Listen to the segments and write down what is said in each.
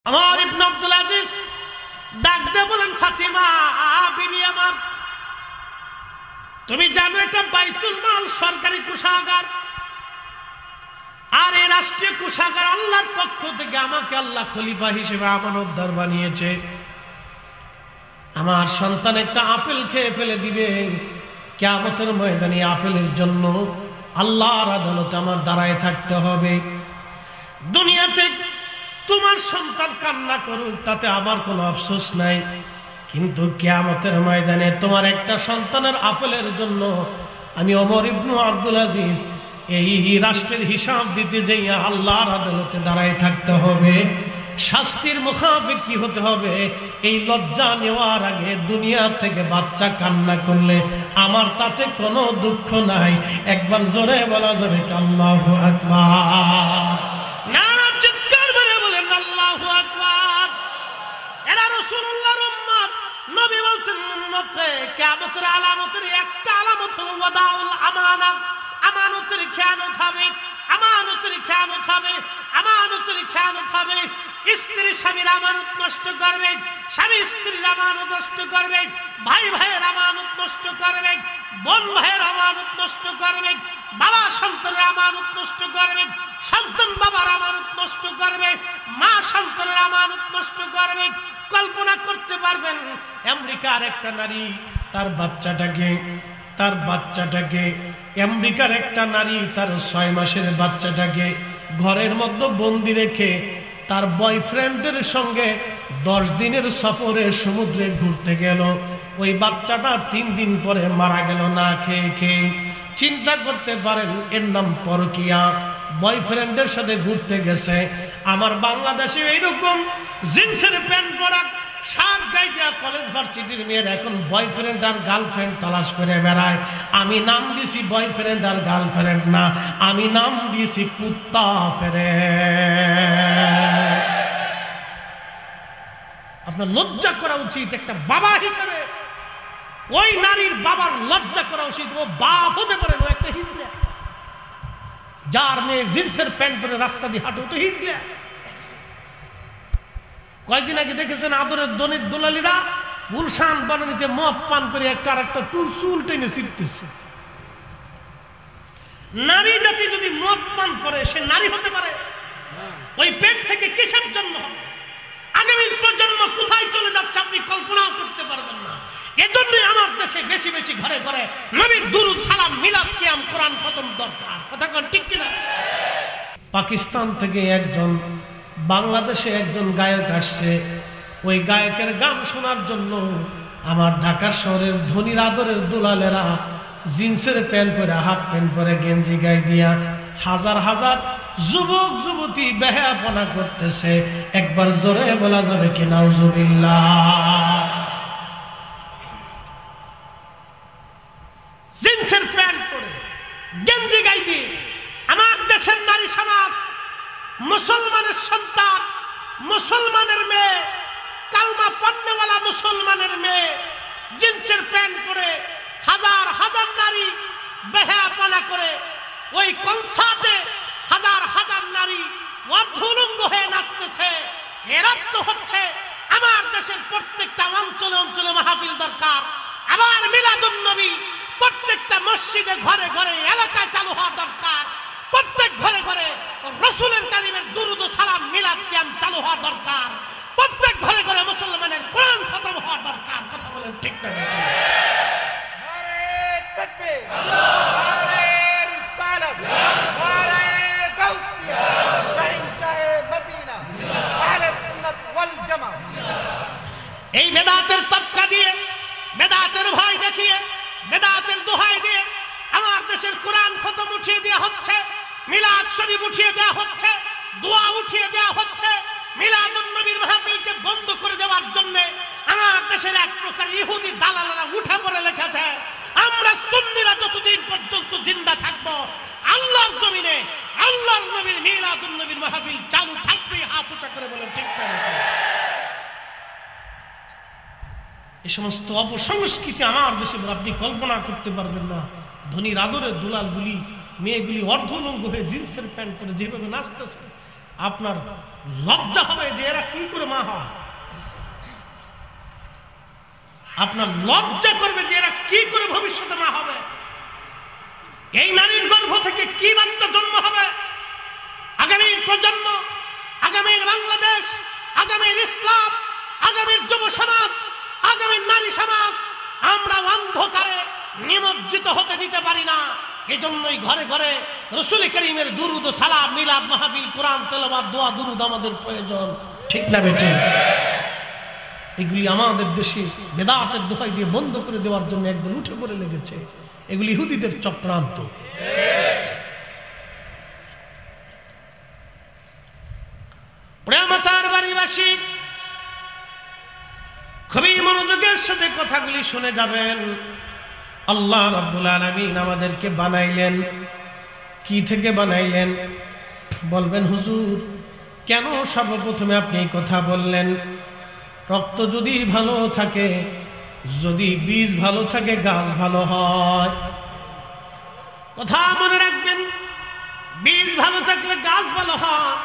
আমার ইবনে আব্দুল আজিজ ডাক দিয়ে বলেন, ফাতিমা বিবি আমার, তুমি জানো এটা বাইতুল মাল, সরকারি কোষাগার, আর এই রাষ্ট্রীয় কোষাগার আল্লাহর পক্ষ থেকে আমাকে আল্লাহ খলিফা হিসেবে আমানতদার বানিয়েছে। আমার সন্তান একটা আপেল খেয়ে ফেলে দিবে, কিয়ামতের ময়দানে আপেলের জন্য আল্লাহর আদালতে আমার দাঁড়ায় থাকতে হবে। দুনিয়াতে তোমার সন্তান কান্না করুক, তাতে আমার কোনো আফসোস নাই, কিন্তু কিয়ামতের ময়দানে তোমার একটা সন্তানের আপেলের জন্য আমি ওমর ইবনে আব্দুল আজিজ এই রাষ্ট্রের হিসাব দিতে যাইয়া আল্লাহর আদালতে দাঁড়ায় থাকতে হবে। শাস্তির মুখাপেক্ষী হতে হবে। এই লজ্জা নেওয়ার আগে দুনিয়া থেকে বাচ্চা কান্না করলে আমার তাতে কোনো দুঃখ নাই। একবার জোরে বলা যাবে আল্লাহু আকবার, নারা চিৎকার করে বলেন আল্লাহু আকবার। এরা রাসূলুল্লাহর উম্মত। নবী বলেন উম্মতে কিয়ামতের আলামতের একটা আলামত হলো ওয়াদাউল আমানা, আমানতের খেয়ানত হবে, আমানতের খেয়ানত হবে, আমানতের খেয়ানত হবে। স্ত্রী স্বামীর আমানত নষ্ট করবে, স্বামী স্ত্রীর আমানত নষ্ট করবে, ভাই ভাইয়ের আমানত নষ্ট করবে, বোন ভাইয়ের আমানত নষ্ট করবে, বাবা সন্তানের আমানত নষ্ট করবে, সন্তান বাবার আমানত নষ্ট করবে, মা সন্তানের আমানত নষ্ট করবে। কল্পনা করতে পারবেন আমেরিকার একটা নারী তার বাচ্চাটাকে আমেরিকার একটা নারী তার 6 মাসের বাচ্চাটাকে ঘরের মধ্যে বন্দি রেখে তার বয়ফ্রেন্ডের সঙ্গে 10 দিনের সফরে সমুদ্রে ঘুরতে গেল। ওই বাচ্চাটা 3 দিন পরে মারা গেল না খেয়ে। চিন্তা করতে পারেন, এর নাম পরকিয়া। বয়ফ্রেন্ডের সাথে ঘুরতে গেছে। আমার বাংলাদেশে এইরকম জিন্সের প্যান্ট পরা, শার্ট গায়ে দেওয়া কলেজ ভার্সিটির মেয়ের এখন বয়ফ্রেন্ড আর গার্লফ্রেন্ড তালাশ করে বেড়ায়। আমি নাম দিয়েছি বয়ফ্রেন্ড আর গার্লফ্রেন্ড না, আমি নাম দিয়েছি কুত্তা ফেরে। আপনার লজ্জা করা উচিত একটা বাবা হিসেবে। ওই নারীর বাবার লজ্জা করা উচিত। ও বাপ হতে পারে না, একটা হিজলা। যার মেয়ে জিন্সের প্যান্ট পরে রাস্তা দিয়ে হাঁটে, তো হিজলা। কয়েকদিন আগে দেখেছেন আদরের দনির দুলালিরা গুলশান বনানীতে মদ পান করে একটা আর একটা চুল টেনে ছিটতেছে। নারী জাতি যদি মদ পান করে সে নারী হতে পারে? ওই পেট থেকে কিসের জন্ম হবে? আগামী প্রজন্ম কোথায় চলে যাচ্ছে আপনি কল্পনাও করতে পারবেন না। এজন্যই আমার দেশে বেশি বেশি ঘরে ঘরে নবীর দুরূদ সালাম মিলাদ কিয়াম কোরআন খতম দরকার। কথা কোন ঠিক কিনা? পাকিস্তান থেকে একজন বাংলাদেশে একজন গায়ক আসছে। ওই গায়কের গান শোনার জন্য আমার ঢাকা শহরের ধনীর আদরের দুলালেরা জিন্সের প্যান্ট পরে, হাফ প্যান্ট পরে, গেঞ্জি গায়ে দিয়া হাজার হাজার যুবক যুবতী বেহায়াপনা করতেছে। একবার জোরে বলা যাবে কি নাউজুবিল্লাহ। জিন্সের প্যান্ট পরে, গেঞ্জি গায়ে দিয়ে আমার দেশের নারী সমাজ, মুসলমানের সন্তান, মুসলমানের মেয়ে, কালমা পড়নেওয়ালা মুসলমানের মেয়ে জিন্সের প্যান্ট পরে হাজার হাজার নারী বেহায়াপনা করে ওই কনসার্টে হাজার হাজার নারী অর্ধউলঙ্গ হয়ে নাচতেছে। এর অর্থ হচ্ছে আমার দেশের প্রত্যেকটা অঞ্চলে অঞ্চলে মাহফিল দরকার। আবার মিলাদুন নবী প্রত্যেকটা মসজিদে, ঘরে ঘরে, এলাকায় চালু হওয়া দরকার। প্রত্যেক ঘরে ঘরে রাসূলের কালিমের দুরূদ ও সালাম মিলাদ কিয়াম চালু হওয়া দরকার। প্রত্যেক ঘরে ঘরে মুসলমানের কোরআন খতম হওয়া দরকার। কথা বলেন ঠিক না? নারে তাকবীর, নারে রিসালাত, নারে গাউসিয়া, শাহিনশাহে মদিনা, আহলে সুন্নাত ওয়াল জামাত। এই বেদাতের তবকা দিয়ে, বেদাতের ভয় দেখিয়ে, বেদাতের দোহাই দিয়ে আমার দেশের কোরআন খতম উঠিয়ে দেওয়া হচ্ছে, মিলাদ শরীফ উঠিয়ে দেওয়া হচ্ছে, দোয়া উঠিয়ে দেওয়া হচ্ছে। মিলাদুন নবীর মাহফিলকে বন্ধ করে দেওয়ার জন্য আমার দেশের এক প্রকার ইহুদি দালালেরা উঠে পড়ে লেখেছে, আমরা সুন্নিরা যতদিন পর্যন্ত জিন্দা থাকব আল্লাহর জমিনে আল্লাহর নবীর মিলাদুন নবীর মাহফিল চালু থাকবে। হাত উঁচা করে বলেন ঠিক না? এই সমস্ত অপসংস্কৃতি আমার দেশে আপনি কল্পনা করতে পারবেন না। ধনীর আদরের দুলালগুলি, মেয়েগুলি অর্ধউলঙ্গ হয়ে জিন্সের প্যান্ট পরে যেভাবে নাচতেছে, আপনার লজ্জা হবে যে এরা কি করে মা হয়। আপনার লজ্জা করবে যে এরা কি করে ভবিষ্যতে মা হবে। এই নারীর গর্ভ থেকে কি বাচ্চা জন্ম হবে। আগামীর প্রজন্ম, আগামীর বাংলাদেশ, আগামীর ইসলাম, আগামীর যুব সমাজ, আগামীর নারী সমাজ আমরা অন্ধকারে নিমজ্জিত হতে দিতে পারি না। এজন্যই ঘরে ঘরে রাসূল কারীমের দুরুদ ও সালাম, মিলাদ মাহফিল, কোরআন তেলাওয়াত, দোয়া দুরুদ আমাদের প্রয়োজন, ঠিক না বেঠিক? এগুলি আমাদের দেশে বেদাতের দোহাই দিয়ে বন্ধ করে দেওয়ার জন্য একদম উঠে পড়ে লেগেছে। এগুলি ইহুদিদের চক্রান্ত। প্রেমতার বাড়িবাসী খুবই মনোযোগের সাথে কথাগুলি শুনে যাবেন। আল্লাহ রাব্বুল আলামিন আমাদেরকে বানাইলেন, কি থেকে বানাইলেন? বলবেন হুজুর কেন সর্বপ্রথমে আপনি এই কথা বললেন? রক্ত যদি ভালো থাকে, যদি বীজ ভালো থাকে, গাছ ভালো হয়। কথা মনে রাখবেন, বীজ ভালো থাকলে গাছ ভালো হয়।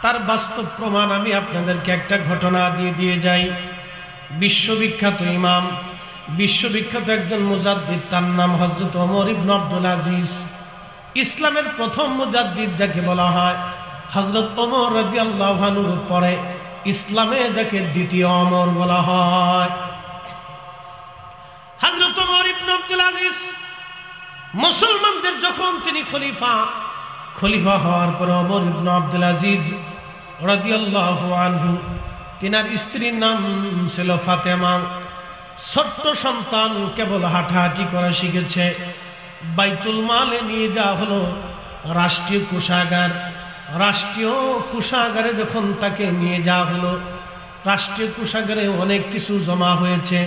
তার বাস্তব প্রমাণ আমি আপনাদেরকে একটা ঘটনা দিয়ে যাই। বিশ্ববিখ্যাত ইমাম, বিশ্ববিখ্যাত একজন মুজাদ্দিদ, তার নাম হযরত ওমর ইবনে আব্দুল আজিজ। ইসলামের প্রথম মুজাদ্দিদ যাকে বলা হয়, হযরত ওমর রাদিয়াল্লাহু আনহুর পরে ইসলামে যাকে দ্বিতীয় ওমর বলা হয়। হযরত ওমর ইবনে আব্দুল আজিজ মুসলমানদের যখন তিনি খলিফা হওয়ার পরে ওমর ইবনে আব্দুল আজিজ রাদিয়াল্লাহু আনহু, তিনার স্ত্রীর নাম ছিল ফাতেমা। ছোট্ট সন্তান, কেবল হাঁটাহাঁটি করা শিখেছে। বাইতুল মালে নিয়ে যাওয়া হলো রাষ্ট্রীয় কোষাগার। রাষ্ট্রীয় কোষাগারে যখন তাকে নিয়ে যাওয়া হলো, রাষ্ট্রীয় কোষাগারে অনেক কিছু জমা হয়েছে।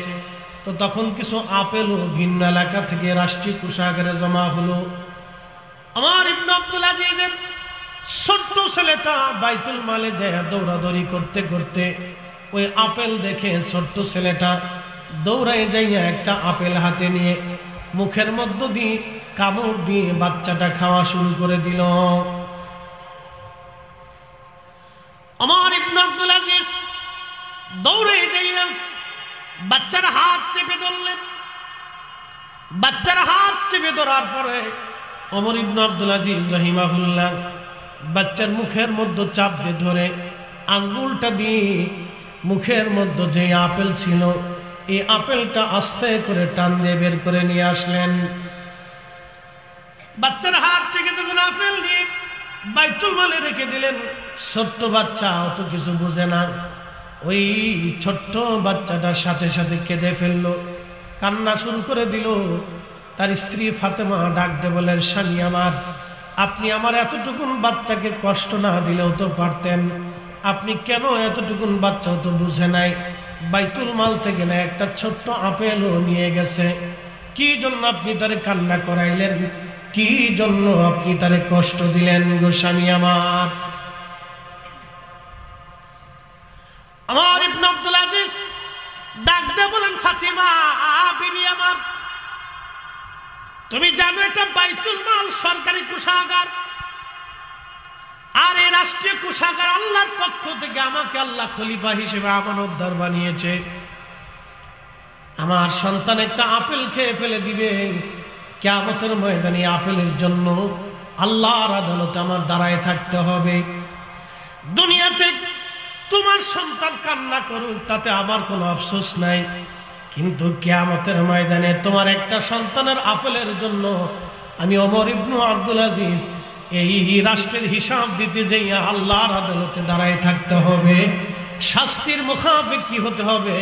তো তখন কিছু আপেলও ভিন্ন এলাকা থেকে রাষ্ট্রীয় কোষাগারে জমা হলো। ওমর ইবনে আব্দুল আজিজের ছোট্ট ছেলেটা বাইতুল মালে যায় দৌড়াদৌড়ি করতে করতে ওই আপেল দেখে ছোট্ট ছেলেটা দৌড়ায় যাইয়া একটা আপেল হাতে নিয়ে মুখের মধ্য দিয়ে কামড় দিয়ে বাচ্চাটা খাওয়া শুরু করে দিল। ওমর ইবনে আব্দুল আজিজ দৌড়ে যাইয়া বাচ্চার হাত চেপে ধরলেন। বাচ্চার হাত চেপে ধরার পরে ওমর ইবনে আব্দুল আজিজ রাহিমাহুল্লাহ বাচ্চার মুখের মধ্যে চাপ দিয়ে ধরে আঙ্গুলটা দিয়ে মুখের মধ্যে যে আপেল ছিল, এই আপেলটা আস্তে করে টান দিয়ে বের করে নিয়ে আসলেন। বাচ্চার হাত থেকে যখন আপেল নিয়ে বাইতুল মালে রেখে দিলেন, ছোট্ট বাচ্চা অত কিছু বুঝে না। ওই ছোট্ট বাচ্চাটার সাথে সাথে কেঁদে ফেললো, কান্না শুরু করে দিল। তার স্ত্রী ফাতেমা ডাক দিয়ে বলেন, স্বামী আমার, আপনি আমার এতটুকুন বাচ্চাকে কষ্ট না দিলেও তো পারতেন। আপনি কেন এতটুকুন বাচ্চাও তো বুঝে নাই? বাইতুল মাল থেকে না একটা ছোট্ট আপেলও নিয়ে গেছে। কি জন্য আপনি তারে কান্না করাইলেন? কি জন্য আপনি তারে কষ্ট দিলেন গো স্বামী আমার? ওমর ইবনে আব্দুল আজিজ ডাক দিয়ে বলেন, ফাতিমা বিবি আমার, তুমি জানো এটা বাইতুল মাল সরকারি কোষাগার, আর এই রাষ্ট্রীয় কোষাগার আল্লাহর পক্ষ থেকে আমাকে আল্লাহ খলিফা হিসেবে আমানতদার বানিয়েছে। আমার সন্তান একটা আপেল খেয়ে ফেলে দিবে, কিয়ামতের ময়দানে আপেলের জন্য আল্লাহর আদালতে আমার দাঁড়ায় থাকতে হবে। দুনিয়াতে তোমার সন্তান কান্না করুক, তাতে আমার কোনো আফসোস নাই, কিন্তু কিয়ামতের ময়দানে তোমার একটা সন্তানের আপেলের জন্য আমি ওমর ইবনে আব্দুল আজিজ এই রাষ্ট্রের হিসাব দিতে যাইয়া আল্লাহর আদালতে দাঁড়ায় থাকতে হবে। শাস্তির মুখাপেক্ষী হতে হবে।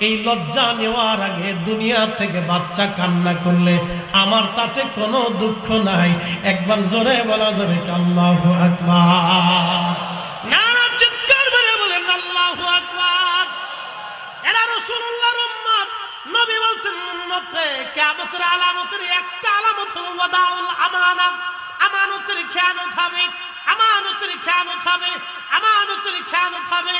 এই লজ্জা নেওয়ার আগে দুনিয়া থেকে বাচ্চা কান্না করলে আমার তাতে কোনো দুঃখ নাই। একবার জোরে বলা যাবে আল্লাহু আকবার। নারা চিৎকার করে বলেন আল্লাহু আকবার। এরা রাসূলুল্লাহর উম্মত। নবী বলেন উম্মতে কিয়ামতের আলামতের একটা আলামত হলো ওয়াদাউল আমানাত। আমানতের খেয়ানত হবে, আমানতের খেয়ানত হবে, আমানতের খেয়ানত হবে।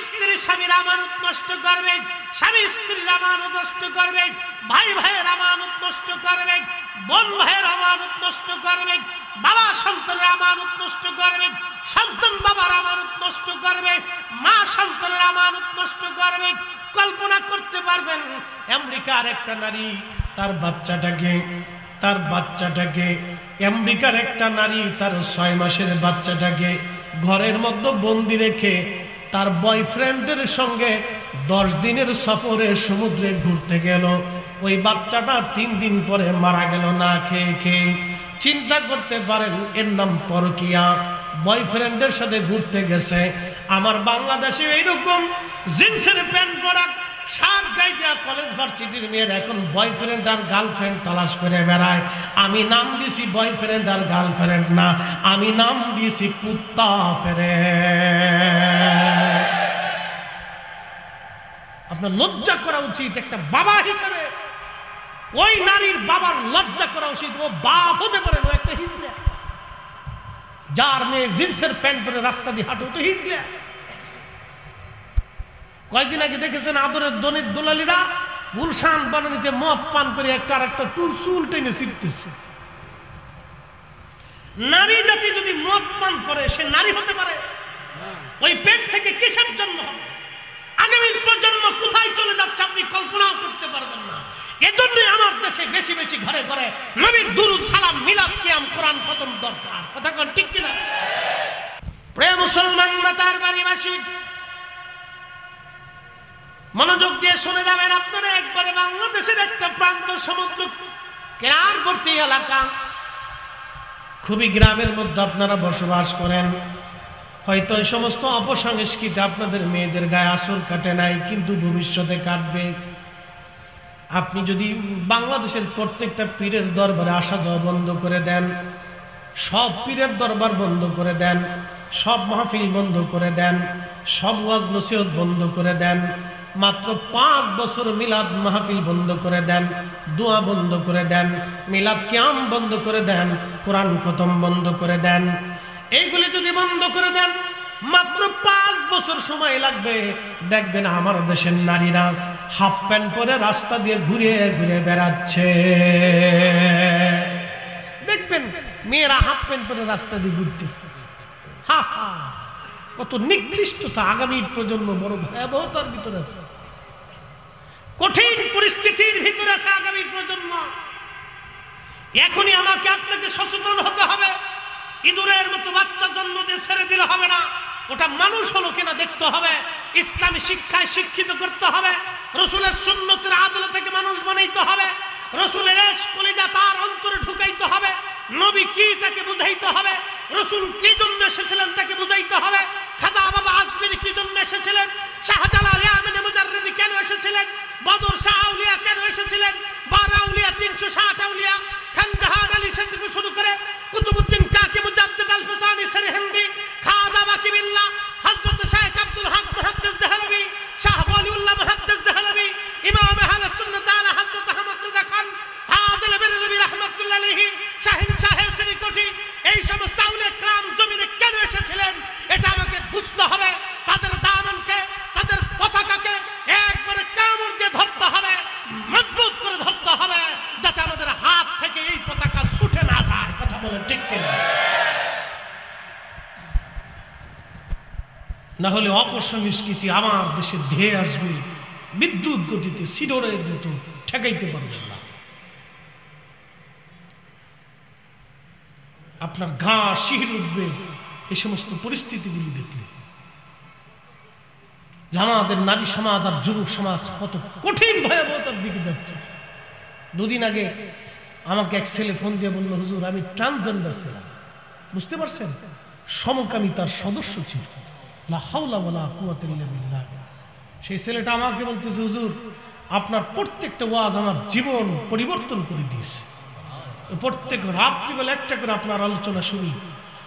স্ত্রী স্বামীর আমানত নষ্ট করবে, স্বামী স্ত্রীর আমানত নষ্ট করবে, ভাই ভাইয়ের আমানত নষ্ট করবে, বোন ভাইয়ের আমানত নষ্ট করবে, বাবা সন্তানের আমানত নষ্ট করবে, সন্তান বাবার আমানত নষ্ট করবে, মা সন্তানের আমানত নষ্ট করবে। কল্পনা করতে পারবেন আমেরিকার একটা নারী তার বাচ্চাটাকে আমেরিকার একটা নারী তার 6 মাসের বাচ্চাটাকে ঘরের মধ্যে বন্দি রেখে তার বয়ফ্রেন্ডের সঙ্গে 10 দিনের সফরে সমুদ্রে ঘুরতে গেল। ওই বাচ্চাটা 3 দিন পরে মারা গেল না খেয়ে। চিন্তা করতে পারেন, এর নাম পরকিয়া। বয়ফ্রেন্ডের সাথে ঘুরতে গেছে। আমার বাংলাদেশে এইরকম জিন্সের প্যান্ট পরা শার্ট গায়ে দেওয়া কলেজ ভার্সিটির মেয়ের এখন বয়ফ্রেন্ড আর গার্লফ্রেন্ড তালাশ করে বেড়ায়। আমি নাম দিয়েছি বয়ফ্রেন্ড আর গার্লফ্রেন্ড না, আমি নাম দিয়েছি কুত্তা ফেরে। আপনার লজ্জা করা উচিত একটা বাবা হিসেবে। ওই নারীর বাবার লজ্জা করা উচিত। ও বাপ হতে পারে না, একটা হিজলা। যার মেয়ে জিন্সের প্যান্ট পরে রাস্তা দিয়ে হাঁটে তো হিজলা। কয়েকদিন আগে দেখেছেন আদরের দনির দোলালিরা গুলশান বানানিতে মদ পান করে একটা আর একটা চুল টেনে ছিটতেছে। নারী জাতি যদি মদ পান করে সে নারী হতে পারে? ওই পেট থেকে কিসের জন্ম হবে? আগামী প্রজন্ম কোথায় চলে যাচ্ছে আপনি কল্পনাও করতে পারবেন না। এজন্যই আমার দেশে বেশি বেশি ঘরে ঘরে নবীর দুরূদ সালাম মিলাদ কিয়াম কোরআন খতম দরকার। কথা কোন ঠিক কিনা? প্রিয় মুসলমান মাতার বাড়িবাসী, মনোযোগ দিয়ে শুনে যাবেন আপনারা। একবারে বাংলাদেশের একটা প্রান্ত সমুদ্র কেনারবর্তী এলাকা, খুবই গ্রামের মধ্যে আপনারা বসবাস করেন। হয়তো এই সমস্ত অপসংস্কৃতি আপনাদের মেয়েদের গায়ে আসর কাটে নাই, কিন্তু ভবিষ্যতে কাটবে। আপনি যদি বাংলাদেশের প্রত্যেকটা পীরের দরবারে আসা যাওয়া বন্ধ করে দেন, সব পীরের দরবার বন্ধ করে দেন, সব মাহফিল বন্ধ করে দেন, সব ওয়াজ নসিহত বন্ধ করে দেন, মাত্র 5 বছর মিলাদ মাহফিল বন্ধ করে দেন, দোয়া বন্ধ করে দেন, মিলাদ কিয়াম বন্ধ করে দেন, কোরআন খতম বন্ধ করে দেন, এইগুলি যদি বন্ধ করে দেন, মাত্র 5 বছর সময় লাগবে। দেখবেন আমার দেশের নারীরা হাফ প্যান্ট পরে রাস্তা দিয়ে ঘুরে ঘুরে বেড়াচ্ছে। দেখবেন মেয়েরা হাফ প্যান্ট পরে রাস্তা দিয়ে ঘুরতেছে। হা হা, কত নিকৃষ্টতা! আগামী প্রজন্ম বড় ভয়াবহতার ভিতরে আছে, কঠিন পরিস্থিতির ভিতরে আছে আগামী প্রজন্ম। এখনই আমাকে আপনাকে সচেতন হতে হবে। ইঁদুরের মতো বাচ্চা জন্ম দিয়ে ছেড়ে দিলে হবে না, ওটা মানুষ হলো কিনা দেখতে হবে। ইসলামী শিক্ষায় শিক্ষিত করতে হবে। রসুলের সুন্নতের আদলে থেকে মানুষ বানাইতে হবে। রসুলের কলিজা তার অন্তরে ঢুকাইতে হবে। নবী কি তাকে বুঝাইতে হবে। রসুল কি জন্য এসেছিলেন তাকে বুঝাইতে হবে। খাজা বাবা আজমির কি জন্য এসেছিলেন, শাহজালাল ইয়ামানি মুজাররিদি কেন এসেছিলেন, বদর শাহ আউলিয়া কেন এসেছিলেন, 12 আউলিয়া 360 আউলিয়া, খানজাহান আলী থেকে শুরু করে কুতুবউদ্দিন কাকি মুজাদ্দিদ আল ফুসানি সরহিন্দি, খাজা বাকি বিল্লাহ, হযরত শেখ আব্দুল হক মুহাদ্দিস দেহলভী, শাহ ওয়ালিউল্লাহ মুহাদ্দিস দেহলভী, ইমাম আহলে সুন্নাত আলা হযরত আহমদ রেজা খান, ফাজিল বেরলভী রাহমাতুল্লাহ আলাইহি, শাহিন শাহে শ্রীকোটি, এই সমস্ত আউলিয়া کرام জমিনে কেন এসেছিলেন এটা আমাকে বুঝতে হবে। তাদের দামনকে, তাদের পতাকাকে একবারে কামড় দিয়ে ধরতে হবে, মজবুত করে ধরতে হবে, যাতে আমাদের হাত থেকে এই পতাকা ছুটে না যায়। কথা বলেন ঠিক কিনা? না হলে অপসংস্কৃতি আমার দেশে ধেয়ে আসবে বিদ্যুৎ গতিতে, সিডরের মতো, ঠেকাইতে পারবে না। আপনার গা শিহরে উঠবে এই সমস্ত পরিস্থিতিগুলি দেখলে। আমাদের নারী সমাজ আর যুবক সমাজ কত কঠিন ভয়াবহতার দিকে যাচ্ছে। 2 দিন আগে আমাকে এক ছেলে ফোন দিয়ে বলল, হুজুর আমি ট্রান্সজেন্ডার ছিলাম। বুঝতে পারছেন? সমকামিতার সদস্য ছিল। লা হাওলা ওয়ালা কুওয়াতা ইল্লা বিল্লাহ। সেই ছেলেটা আমাকে বলতেছে, হুজুর আপনার প্রত্যেকটা ওয়াজ আমার জীবন পরিবর্তন করে দিয়েছে। প্রত্যেক রাত্রিবেলা একটা করে আপনার আলোচনা শুনি,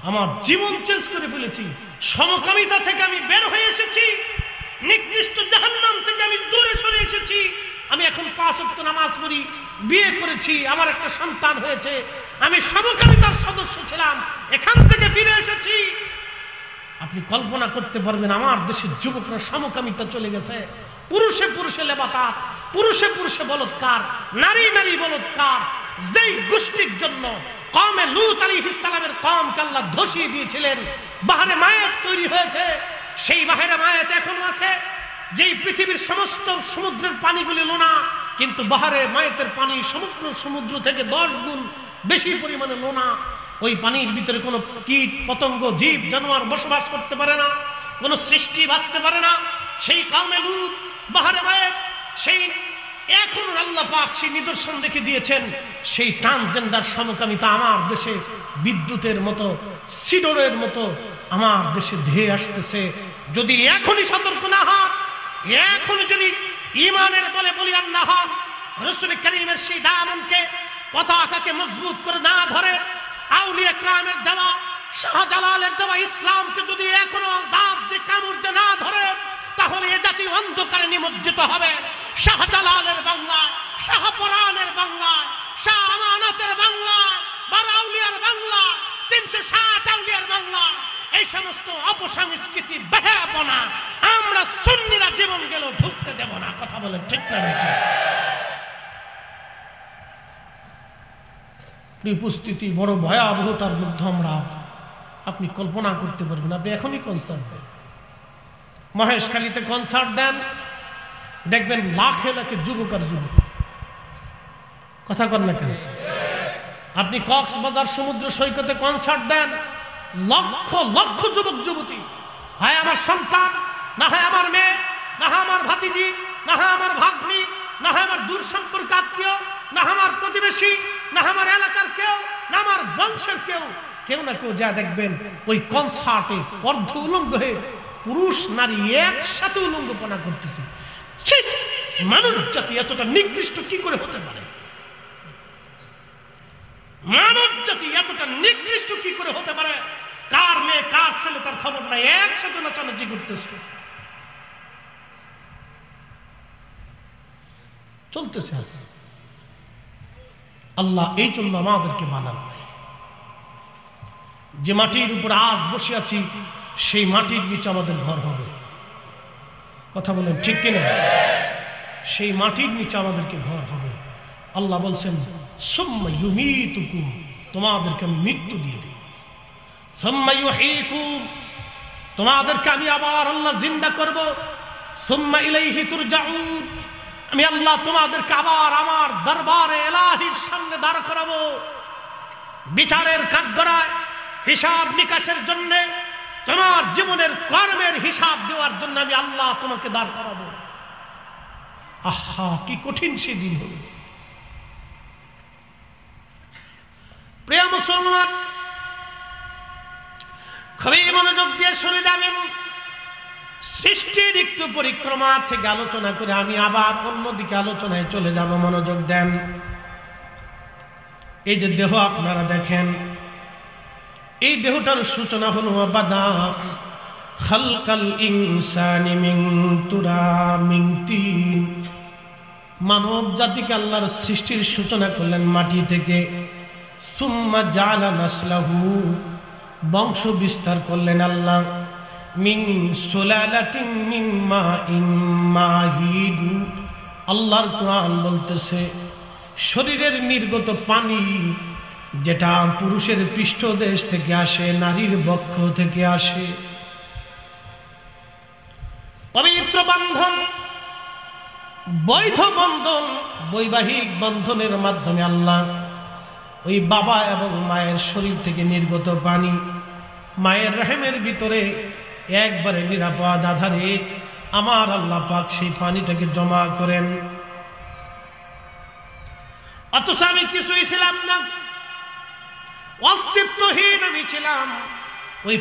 আমার জীবন চেঞ্জ করে ফেলেছি। সমকামিতা থেকে আমি বের হয়ে এসেছি, নিকৃষ্ট জাহান্নাম থেকে আমি দূরে সরে এসেছি। আমি এখন 5 ওয়াক্ত নামাজ পড়ি, বিয়ে করেছি, আমার একটা সন্তান হয়েছে। আমি সমকামিতার সদস্য ছিলাম, এখান থেকে ফিরে এসেছি। আপনি কল্পনা করতে পারবেন আমার দেশের যুবকরা সমকামিতা চলে গেছে। পুরুষে পুরুষে লেবাতার, পুরুষে পুরুষে বলৎকার, নারী নারী বলৎকার। যেই গোষ্ঠীর জন্য কওমে লূত আলাইহিস সালামের কওমকে আল্লাহ ধসিয়ে দিয়েছিলেন। বাহরে মায়াত তৈরি হয়েছে, সেই বাহরে মায়াত এখনো আছে। যেই পৃথিবীর সমস্ত সমুদ্রের পানিগুলি লোনা, কিন্তু বাহরে মায়াতের পানি সমুদ্র থেকে 10 গুণ বেশি পরিমাণে লোনা। ওই পানির ভিতরে কোনো কীট পতঙ্গ জীব জানোয়ার বসবাস করতে পারে না, কোনো সৃষ্টি বাঁচতে পারে না। সেই কওমে লূত বাহরে মায়াত, সেই এখন আল্লাহ পাক সেই নিদর্শন রেখে দিয়েছেন। সেই ট্রান্সজেন্ডার সমকামিতা আমার দেশে বিদ্যুতের মতো, সিডরের মতো আমার দেশে ধেয়ে আসতেছে। যদি এখনই সতর্ক না হন, এখন যদি ঈমানের বলে বলিয়ান না হন, রাসূল কারীমের সেই দামনকে, পতাকাকে মজবুত করে না ধরে, আউলিয়া কেরামের দেওয়া, শাহজালালের দেওয়া ইসলামকে যদি এখনো দাঁত দিয়ে কামড় দিয়ে না ধরে, তাহলে এ জাতি অন্ধকারে নিমজ্জিত হবে। শাহজালালের বাংলা, শাহপরানের বাংলা, শাহ আমানতের বাংলা, 12 আউলিয়ার বাংলা, 360 আউলিয়ার বাংলা, এই সমস্ত অপসংস্কৃতি বেহাপনা আমরা সুন্নিরা জীবন গেল ঢুকতে দেব না। কথা বলেন ঠিক না বেটা? উপস্থিতি বড় ভয়াবহতার মধ্যে আমরা, আপনি কল্পনা করতে পারবেন। আপনি এখনই কনসার্ট দেন, মহেশখালীতে কনসার্ট দেন, দেখবেন লাখে লাখে যুবক আর যুবতী। কথা কর না কেন? আপনি কক্সবাজার সমুদ্র সৈকতে কনসার্ট দেন, লক্ষ লক্ষ যুবক যুবতী, হয় আমার সন্তান, না হয় আমার মেয়ে, না হয় আমার ভাতিজি, না হয় আমার ভাগ্নি, না হয় আমার দূর সম্পর্ক আত্মীয়, না আমার প্রতিবেশী, না আমার এলাকার কেউ, না আমার বংশের কেউ না কেউ যা দেখবেন ওই কনসার্টে অর্ধ উলঙ্গ হয়ে পুরুষ নারী একসাথে উলঙ্গপনা করতেছে। মানুষ জাতি এতটা নিকৃষ্ট কি করে হতে পারে? মানব জাতি এতটা নিকৃষ্ট কি করে হতে পারে? কার মেয়ে কার ছেলে তার খবর নাই, একসাথে নাচানাচি করতেছে, চলতেছে। আল্লাহ এই জন্য আমাদেরকে বানান নাই। যে মাটির উপর আজ বসে আছি, সেই মাটির নিচে আমাদের ঘর হবে। কথা বলেন ঠিক কিনা? সেই মাটির নিচে আমাদেরকে ঘর হবে। আল্লাহ বলছেন সুম্মা ইউমীতুকুম, তোমাদেরকে আমি মৃত্যু দিয়ে দেব। সুম্মা ইউহয়ীকুম, তোমাদেরকে আমি আবার আল্লাহ জিন্দা করব। সুম্মা ইলাইহি তুরজাউন, আমি আল্লাহ তোমাদেরকে আবার আমার দরবারে ইলাহির সামনে দাঁড় করাবো। বিচারের কাঠগড়ায় হিসাব নিকাশের জন্য, তোমার জীবনের কর্মের হিসাব দেওয়ার জন্য আমি আল্লাহ তোমাকে দাঁড় করাবো। আহা, কি কঠিন সেদিন হবে। প্রিয় মুসলমান, খুবই মনোযোগ দিয়ে শুনে যাবেন। সৃষ্টির একটু পরিক্রমা থেকে আলোচনা করে আমি আবার অন্যদিকে আলোচনায় চলে যাব। মনোযোগ দেন। এই যে দেহ আপনারা দেখেন, এই দেহটার সূচনা হলো বাদা খালকাল ইনসানি মিন তুরামিন তিন। মানব জাতিকে আল্লাহর সৃষ্টির সূচনা করলেন মাটি থেকে। সুম্মা জাআলা নাসলাহু, বংশ বিস্তার করলেন আল্লাহ। মিন সুলালাতিন মিন মাইন মাহিন, আল্লাহর কোরআন বলতেছে শরীরের নির্গত পানি, যেটা পুরুষের পৃষ্ঠদেশ থেকে আসে, নারীর বক্ষ থেকে আসে। পবিত্র বন্ধন, বৈধ বন্ধন, বৈবাহিক বন্ধনের মাধ্যমে আল্লাহ ওই বাবা এবং মায়ের শরীর থেকে নির্গত পানি মায়ের রহমের ভিতরে একবারে নিরাপদ আধারে আমার আল্লাহ পাক সেই পানিটাকে জমা করেন। অথচ আমি কিছুই ছিলাম না, অস্তিত্বহীন আমি ছিলাম। ওই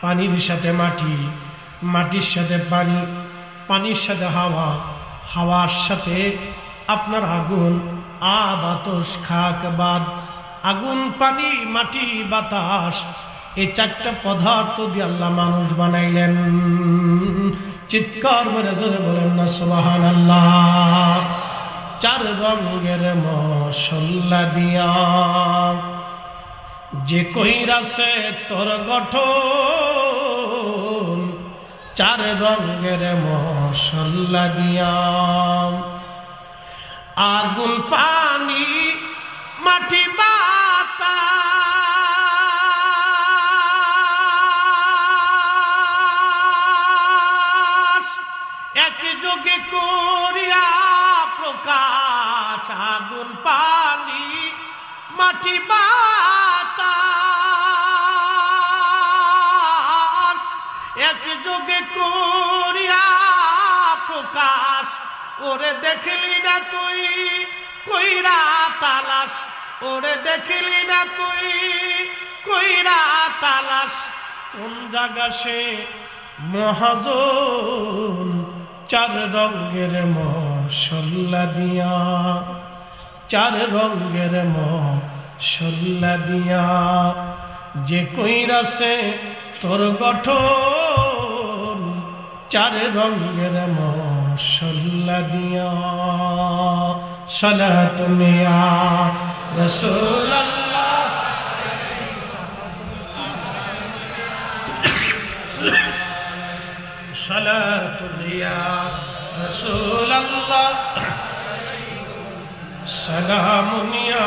পানির সাথে মাটি, মাটির সাথে পানি, পানির সাথে হাওয়া, হাওয়ার সাথে আপনার আগুন, বাতাস, খাক বাদ, আগুন, পানি, মাটি, বাতাস, এই 4টা পদার্থ দিয়ে আল্লাহ মানুষ বানাইলেন। চিৎকার করে জোরে বলেন না সুবহানাল্লাহ। 4 রঙের মশলা দিয়া যে কইরাছে তোর গঠন, 4 রঙের মশলা দিয়া আগুন, পানি, মাটি, বাতাস, এক যোগে করিয়া প্রকাশ আগুন পানি মাটি বাতাস এক যোগে করিয়া প্রকাশ ওরে দেখলি না তুই কইরা তালাশ ওরে দেখলি না তুই কইরা তালাশ কোন জায়গা সে মহাজন চার রঙের মশলা দিয়া চার রঙের মশলা দিয়া যে কইরা সে তোর গঠন চার রঙের মশলা দিয়া সালাতুন ইয়া রাসূলুল্লাহ সালাতুন ইয়া রাসূলুল্লাহ সালামুন ইয়া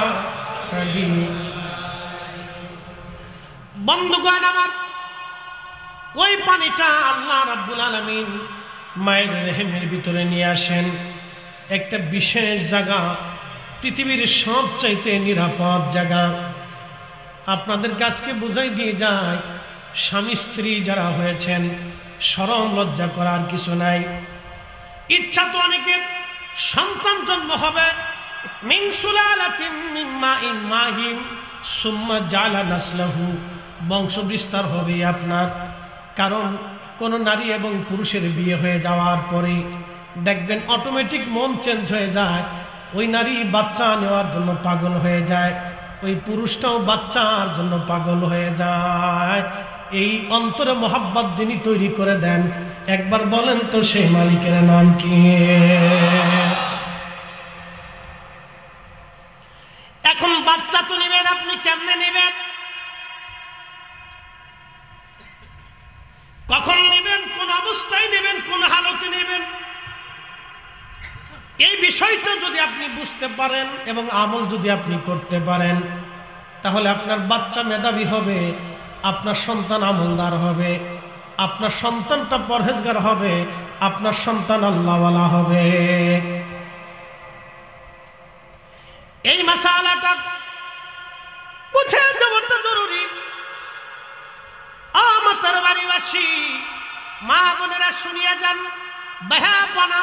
হাবিব। বন্ধুগণ আমার, ওই পানিটা আল্লাহ রাব্বুল আলামিন মায়ের রেহেমের ভিতরে নিয়ে আসেন একটা বিশেষ জায়গা, পৃথিবীর সবচাইতে নিরাপদ জায়গা। আপনাদের কাছকে বুঝাই দিয়ে যায়, স্বামী স্ত্রী যারা হয়েছেন শরম লজ্জা করার কিছু নাই। ইচ্ছা তো অনেকের সন্তান জন্ম হবে, মিন সুলালাতিন মিন মাইন মাহিন সুম্মা জালা নাসলাহু, বংশ বিস্তার হবে আপনার। কারণ কোন নারী এবং পুরুষের বিয়ে হয়ে যাওয়ার পরে দেখবেন অটোমেটিক মন চেঞ্জ হয়ে যায়, ওই নারী বাচ্চা নেওয়ার জন্য পাগল হয়ে যায়, ওই পুরুষটাও বাচ্চার জন্য পাগল হয়ে যায়। এই অন্তরে মোহাব্বত যিনি তৈরি করে দেন, একবার বলেন তো সেই মালিকের নাম কি? এখন বাচ্চা তো নেবেন, আপনি কেমনে নেবেন, কখন নেবেন, কোন অবস্থায় নেবেন, কোন হালতে নেবেন, এই বিষয়টা যদি আপনি বুঝতে পারেন এবং আমল যদি আপনি করতে পারেন, তাহলে আপনার বাচ্চা মেধাবী হবে, আপনার সন্তান আমলদার হবে, আপনার সন্তানটা পরহেজগার হবে, আপনার সন্তান আল্লাহওয়ালা হবে। এই মাসালাটা বুঝে যাওয়াটা জরুরি। আমাদের বাড়িবাসী মা বোনেরা শুনিয়ে যান, বেহাপনা,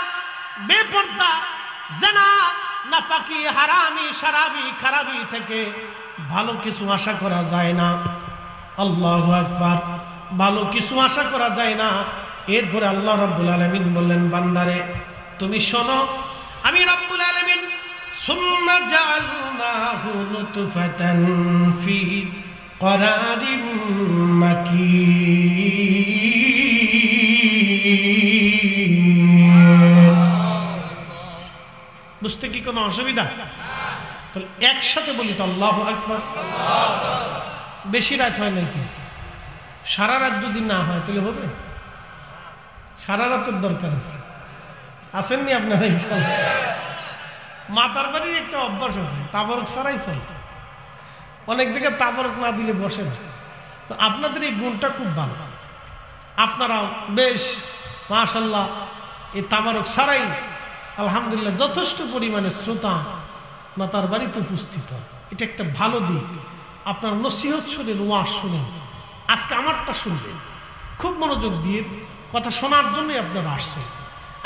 বেপর্দা, জানা, নাপাকি, হারামি, শারাবি, খারাবি থেকে ভালো কিছু আশা করা যায় না। আল্লাহু আকবার, ভালো কিছু আশা করা যায় না। এরপরে আল্লাহ রাব্বুল আলামিন বললেন, বান্দারে তুমি শোনো, আমি রাব্বুল আলামিন সুম্মা জাআলনাহু নুতফাতান ফি করারিম মাকিন। বুঝতে কি কোনো অসুবিধা? তাহলে একসাথে বলি তো আল্লাহু আকবার। বেশি রাত হয় না, কিন্তু সারা রাত যদি না হয় তাহলে হবে? সারা রাতের দরকার আছে, আসেননি আপনারা? মাতার বাড়ির একটা অভ্যাস আছে, তাবরক ছাড়াই চলে। অনেক জায়গায় তাবরক না দিলে বসে না। তো আপনাদের এই গুণটা খুব ভালো, আপনারা বেশ মাশাআল্লাহ এই তাবরক ছাড়াই আলহামদুলিল্লাহ যথেষ্ট পরিমাণে শ্রোতা মাতার বাড়িতে উপস্থিত হয়। এটা একটা ভালো দিক। আপনার নসিহত শুনেন, ওয়াজ শুনেন, আজকে আমারটা শুনবেন, খুব মনোযোগ দিয়ে কথা শোনার জন্যই আপনারা আসছেন।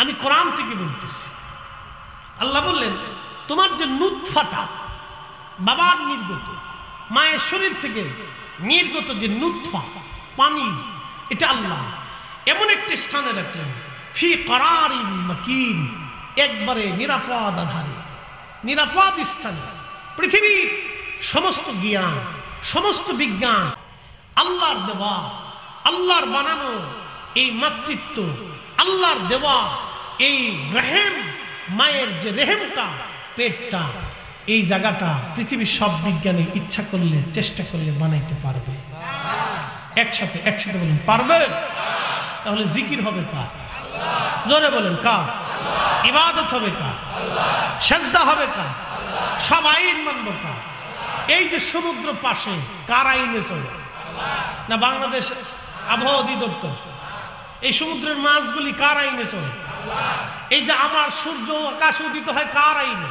আমি কোরআন থেকে বলতেছি। আল্লাহ বললেন, তোমার যে নুতফাটা, বাবার নির্গত, মায়ের শরীর থেকে নির্গত যে নুতফা পানি, এটা আল্লাহ এমন একটি স্থানে রাখলেন, ফি করারিম মাকিন, একবারে নিরাপদ আধারে, নিরাপদ স্থানে। পৃথিবীর সমস্ত জ্ঞান, সমস্ত বিজ্ঞান আল্লাহর দেওয়া, আল্লাহর বানানো এই মাতৃত্ব, আল্লাহর দেওয়া এই রেহেম, মায়ের যে রেহেমটা, পেটটা, এই জায়গাটা পৃথিবীর সব বিজ্ঞানী ইচ্ছা করলে, চেষ্টা করলে বানাইতে পারবে। একসাথে একসাথে বলেন, পারবে? তাহলে জিকির হবে কার? জোরে বলেন, কার? ইবাদত হবে কার? সেজদা হবে কার? সব আইন মানব কার? এই যে সমুদ্র পাশে কার আইনে চলে? না বাংলাদেশ আবহাওয়া অধিদপ্তর? এই সমুদ্রের মাছগুলি কার আইনে চলে? এই যে আমার সূর্য আকাশে উদিত হয় কার আইনে?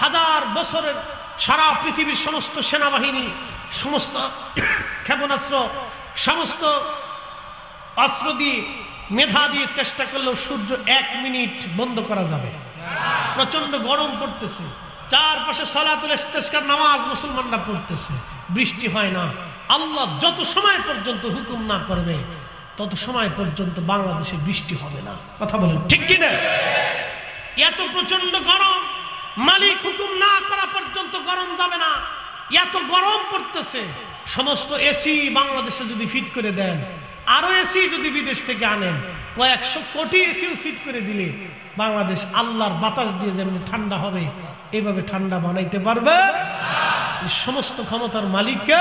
হাজার বছরের সারা পৃথিবীর সমস্ত সেনাবাহিনী, সমস্ত ক্ষেপণাস্ত্র, সমস্ত অস্ত্র দিয়ে, মেধা দিয়ে চেষ্টা করলেও সূর্য 1 মিনিট বন্ধ করা যাবে। প্রচন্ড গরম পড়তেছে, চারপাশে সালাতুল ইস্তিসকার নামাজ মুসলমানরা পড়তেছে, বৃষ্টি হয় না। আল্লাহ যত সময় পর্যন্ত হুকুম না করবে তত সময় পর্যন্ত বাংলাদেশে বৃষ্টি হবে না। কথা বলেন ঠিক কি না? এত প্রচন্ড গরম, মালিক হুকুম না করা পর্যন্ত গরম যাবে না। এত গরম পড়তেছে, সমস্ত এসি বাংলাদেশে যদি ফিট করে দেন, আরো এসি যদি বিদেশ থেকে আনেন, কয়েকশো কোটি এসিও ফিট করে দিলে বাংলাদেশ আল্লাহর বাতাস দিয়ে যেমনি ঠান্ডা হবে, এইভাবে ঠান্ডা বানাইতে পারবে? সমস্ত ক্ষমতার মালিককে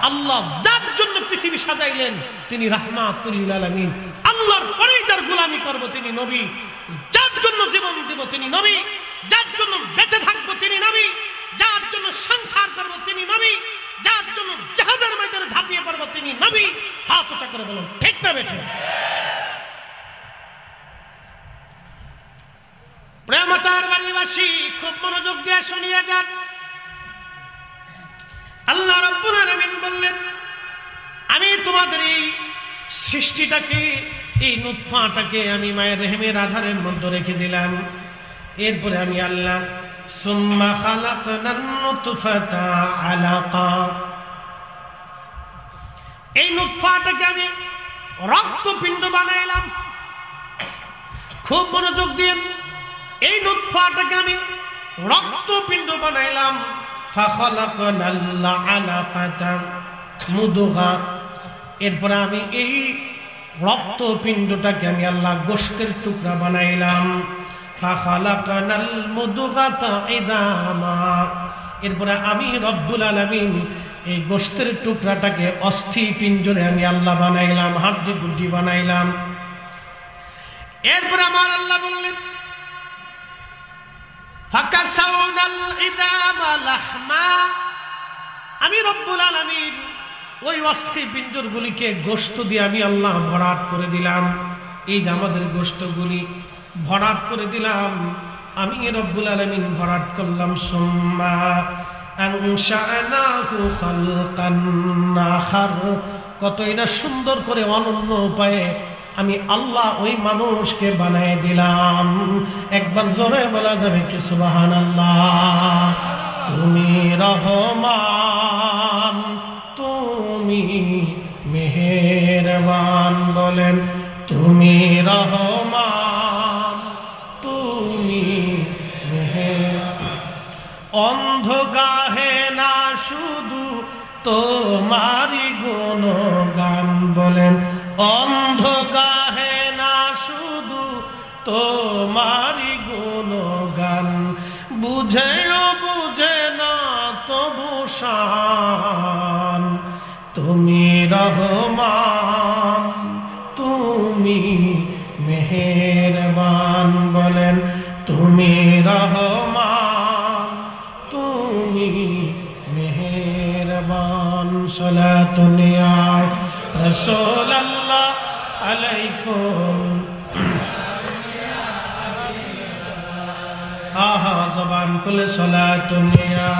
আল্লাহ। যার জন্য পৃথিবী সাজাইলেন তিনি রাহমাতুল লিল আলামিন। আল্লাহর পরেই যার গোলামি করব তিনি নবী। যার জন্য জীবন দেব তিনি নবী। যার জন্য বেঁচে থাকবো তিনি নবী। যার জন্য সংসার করব তিনি নবী। যার জন্য জাহাজের ময়দানে ঝাঁপিয়ে পড়ব তিনি নবী। হাত উঁচা করে বলুন ঠিক না বেঠে? প্রেমতার বাড়িবাসী খুব মনোযোগ দিয়ে শুনিয়ে যান। আল্লাহ রাব্বুল আলামিন বললেন, আমি তোমাদের এই সৃষ্টিটাকে, এই নুতফাটাকে আমি মায়ের রেহেমের আধারের মধ্যে রেখে দিলাম। এরপরে আমি আল্লাহ সুম্মা খালাকনান নুতফাতা আলাকা, এই নুতফাটাকে আমি রক্তপিণ্ড বানাইলাম। খুব মনোযোগ দিয়ে, এই নুতফাটাকে আমি রক্তপিণ্ড বানাইলাম। ফাখালাকনাল আলাকাতা মুদগা, এরপরে আমি এই রক্তপিণ্ডটাকে আমি আল্লাহ গোশতের টুকরা বানাইলাম। ফাখালাকনাল মুদগাতা ইদামা, এরপরে আমি রব্বুল আলামিন এই গোশতের টুকরাটাকে অস্থি পিঞ্জরে আমি আল্লাহ বানাইলাম, হাড্ডি গুড্ডি বানাইলাম। এরপরে আমার আল্লাহ বললেন, ফাকাসাউনাল ইদামা লাহমা, আমি রব্বুল আলামিন ওই অস্থি পিঞ্জরগুলিকে গোশত দিয়ে আমি আল্লাহ ভরাট করে দিলাম। এই যে আমাদের গোশতগুলি ভরাট করে দিলাম, আমি রব্বুল আলামিন ভরাট করলাম। সুম্মা আনশানাহু খালকান আখার, কতই না সুন্দর করে অনন্য উপায়ে আমি আল্লাহ ওই মানুষকে বানিয়ে দিলাম। একবার জোরে বলা যাবে কি সুবহানাল্লাহ? তুমি রহমান, তুমি মেহেরবান, বলেন তুমি রহমান, তুমি মেহেরবান। অন্ধ গাহে না শুধু তোমারি গুণগান, বলেন অন্ধ গাহে না শুধু তোমারি গুণগান। বুঝেও বুঝে না তবু শান, তুমি রহমান, তুমি মেহেরবান, বলেন তুমি রহমান, তুমি মেহেরবান। সালাতুন ইয়া রাসূলুল্লাহ আলাইকুম। আহা জবান খুলে সালাতুন ইয়া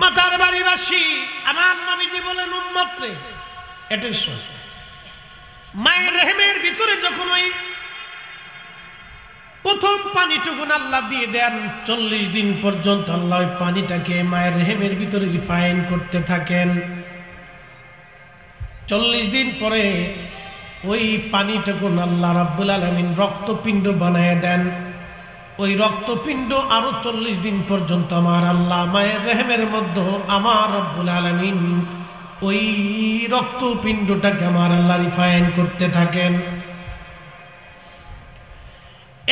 মাতার বাড়িবাসী, আমার নবীজি বলেন উম্মতরে, অ্যাটেনশন, মায়ের রেহেমের ভিতরে যখন ওই প্রথম পানিটুকু আল্লাহ দিয়ে দেন, 40 দিন পর্যন্ত আল্লাহ ওই পানিটাকে মায়ের রেহেমের ভিতরে রিফাইন করতে থাকেন। 40 দিন পরে ওই পানিটুকু আল্লাহ রাব্বুল আলামিন রক্তপিণ্ড বানায় দেন। ওই রক্তপিণ্ড আরো 40 দিন পর্যন্ত আমার আল্লাহ মায়ের রেহেমের মধ্যে আমার রব্বুল আলামিন ওই রক্তপিণ্ডটাকে আমার আল্লাহ রিফাইন করতে থাকেন।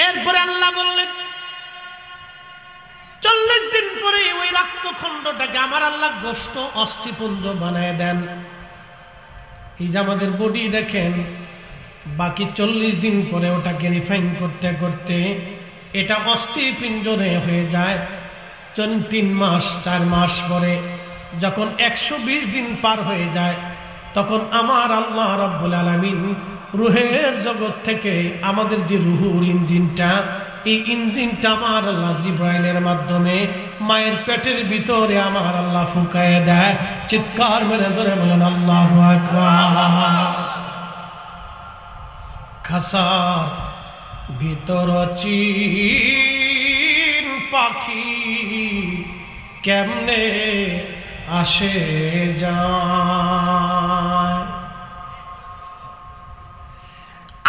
এরপরে আল্লাহ বললেন 40 দিন পরে ওই রক্তখণ্ডটাকে আমার আল্লাহ গোশত অস্থিপুঞ্জ বানায় দেন। এই যে আমাদের বডি দেখেন, বাকি 40 দিন পরে ওটাকে রিফাইন করতে করতে এটা অস্থিপিঞ্জরে হয়ে যায়। 3 মাস 4 মাস পরে যখন 120 দিন পার হয়ে যায়, তখন আমার আল্লাহ রাব্বুল আলামিন রুহের জগৎ থেকে আমাদের যে রুহুর ইঞ্জিনটা, এই ইঞ্জিনটা আমার আল্লাহ জিব্রাইলের মাধ্যমে মায়ের পেটের ভিতরে আমার আল্লাহ ফুঁকায় দেয়। চিৎকার মেরে জোরে বলেন আল্লাহু আকবার। খাসার ভিতর চিন পাখি কেমনে আসে যায়,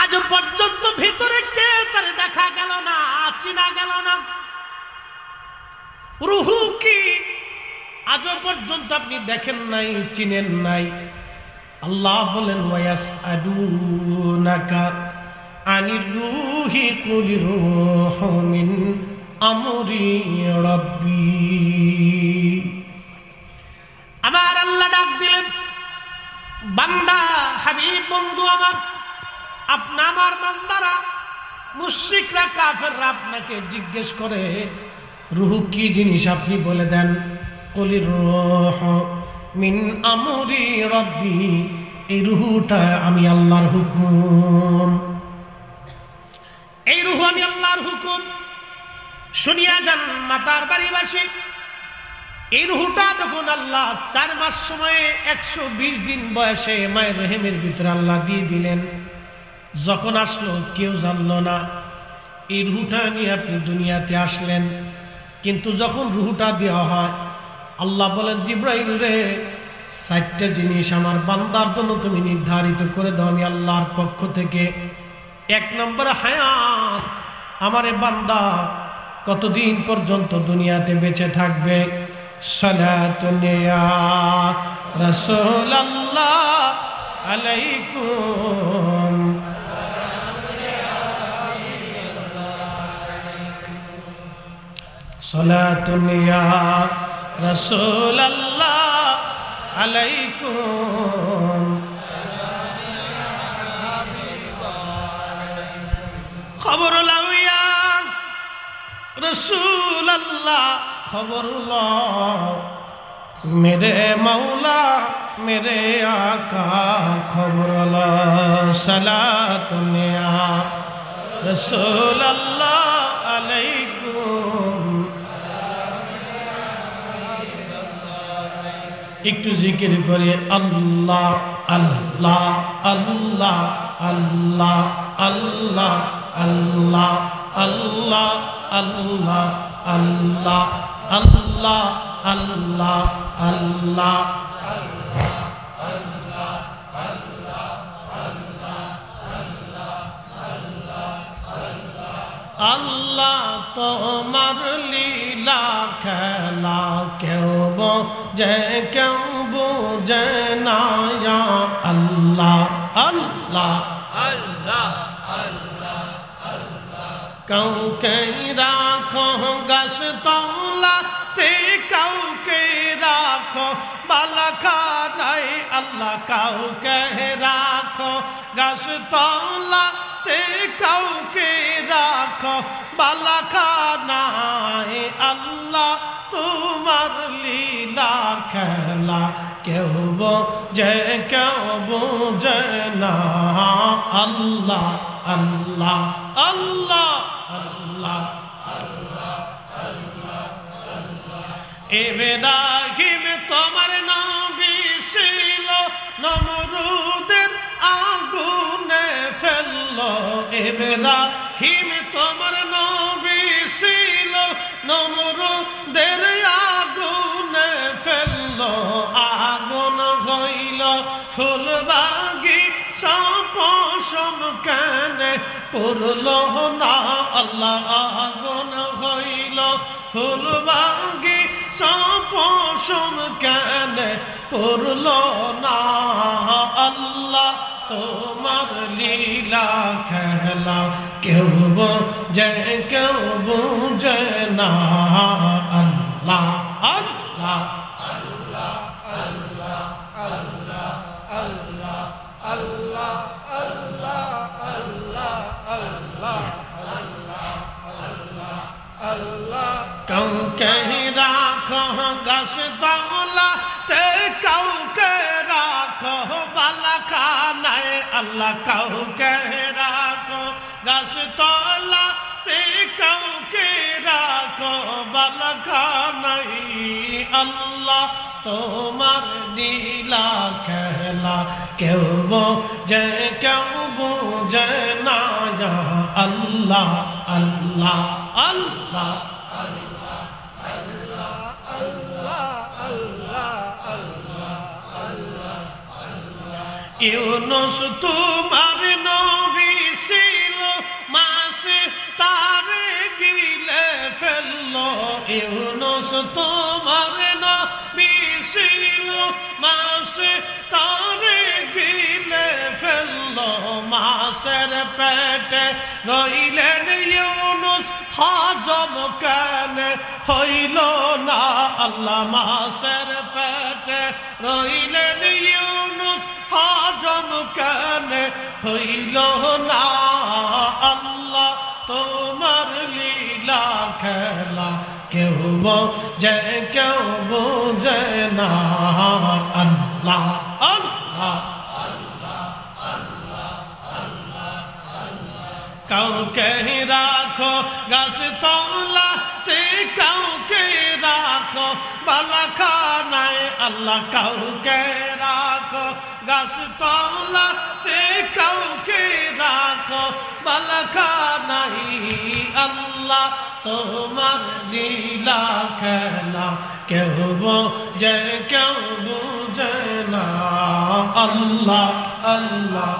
আজ পর্যন্ত ভিতরে কে তার দেখা গেল না, চিনা গেল না। রুহু কি আজ পর্যন্ত আপনি দেখেন নাই, চিনেন নাই। আল্লাহ বলেন ওয়ায়াসআলুনাকা আনির রূহি কুলির রূহু মিন আমরি রাব্বি। আমার আল্লাহ ডাক দিলেন, বান্দা হাবিব বন্ধু আমার, আপনি আমার বান্দারা মুশরিকরা কাফেররা আপনাকে জিজ্ঞেস করে রূহ কি জিনিস, আপনি বলে দেন কুলির রূহু মিন আমরি রাব্বি, এই রূহটা আমি আল্লাহর হুকুম, এই রূহ আমি আল্লাহর হুকুম। শুনিয়া যান মাতার বাড়িবাসী, এই রূহটা যখন আল্লাহ 4 মাস সময়ে 120 দিন বয়সে মায়ের রহিমের ভিতরে আল্লাহ দিয়ে দিলেন, যখন আসলো কেউ জানলো না। এই রূহটা নিয়ে আপনি দুনিয়াতে আসলেন, কিন্তু যখন রূহটা দেওয়া হয় আল্লাহ বলেন জিব্রাইল রে, 4টা জিনিস আমার বান্দার জন্য তুমি নির্ধারিত করে দাও আমি আল্লাহর পক্ষ থেকে। 1 নম্বর হায়াত, আমারে বান্দা কতদিন পর্যন্ত দুনিয়াতে বেঁচে থাকবে। সালাতুন ইয়া রাসূলুল্লাহ আলাইকুম, সালাতুন ইয়া রাসূলুল্লাহ আলাইকুম, খবর লাও ইয়া রাসূলুল্লাহ, খবর লাও মেরে মাওলা মেরে আকা, খবর লাও সালাতুন ইয়া রাসূলুল্লাহ আলাইকুম। একটু জিকির করে আল্লাহ আল্লাহ আল্লাহ আল্লাহ আল্লাহ আল্লাহ আল্লাহ আল্লাহ আল্লাহ আল্লাহ আল্লাহ আল্লাহ আল্লাহ তোমার লীলা খেলা কেউ বোঝে কেউ বোঝে না। আল্লাহ আল্লাহ আল্লাহ আল্লাহ আল্লাহ, কাউকে রাখো গাছ তলাতে, কাউকে রাখো বালাখানায়। আল্লাহ কাউকে রাখো গাছ তলাতে, কাউকে রাখো বালাখানায়। আল্লাহ তোমার লীলা খেলা কেউ বোঝে কেউ বোঝে না। আল্লাহ আল্লাহ আল্লাহ আল্লাহ আল্লাহ আল্লাহ আল্লাহ। ইব্রাহিম তোমার নবী ছিল, নমরুদের আগুনে ফেললো। ইব্রাহিম তোমার নবী ছিল, নমরুদের আগুনে ফেললো। আগুন হইল ফুলবাগিচা, পশম কেনে পুরলো না। আল্লাহ আগুন হইল ফুলবাগিচা, পশম কেনে পুরলো না। আল্লাহ তোমার লীলা খেলা কেউ বোঝে কেউ বোঝে না। আল্লাহ আল্লাহ আল্লাহ আল্লাহ আল্লাহ আল্লাহ আল্লাহ আল্লাহ আল্লাহ আল্লাহ আল্লাহ আল্লাহ আল্লাহ। কাউকে গাছতলাতে কাউকে রাখো বালাখানায় আল্লাহ কাউকে রাখো গাছতলাতে কাউকে রাখো বালাখানায় আল্লাহ তোমার লীলা খেলা কেউ বোঝে কেউ বোঝে না আল্লাহ আল্লাহ আল্লাহ ইউনুস তোমার নবী ছিল মাসে তারে গিলে ফেললো ইউনুস তোমার নবী ছিল মাসে তারে গিলে ফেললো মাসের পেটে রইলেন ইউনুস হজম কেন হইল না আল্লাহ মাসের পেটে রইলেন ইউনুস হজম কেন হইল না আল্লাহ তোমার লীলা খেলা কেউ বোঝে কেউ বোঝে না আল্লাহ আল্লাহ কাউকে রাখো গাছতলাতে কাউকে রাখো বালাখানায় আল্লাহ কাউকে রাখো গাছতলাতে কাউকে রাখো বালাখানায় আল্লাহ তোমার লীলা খেলা কেউ বোঝে কেউ বোঝে না আল্লাহ আল্লাহ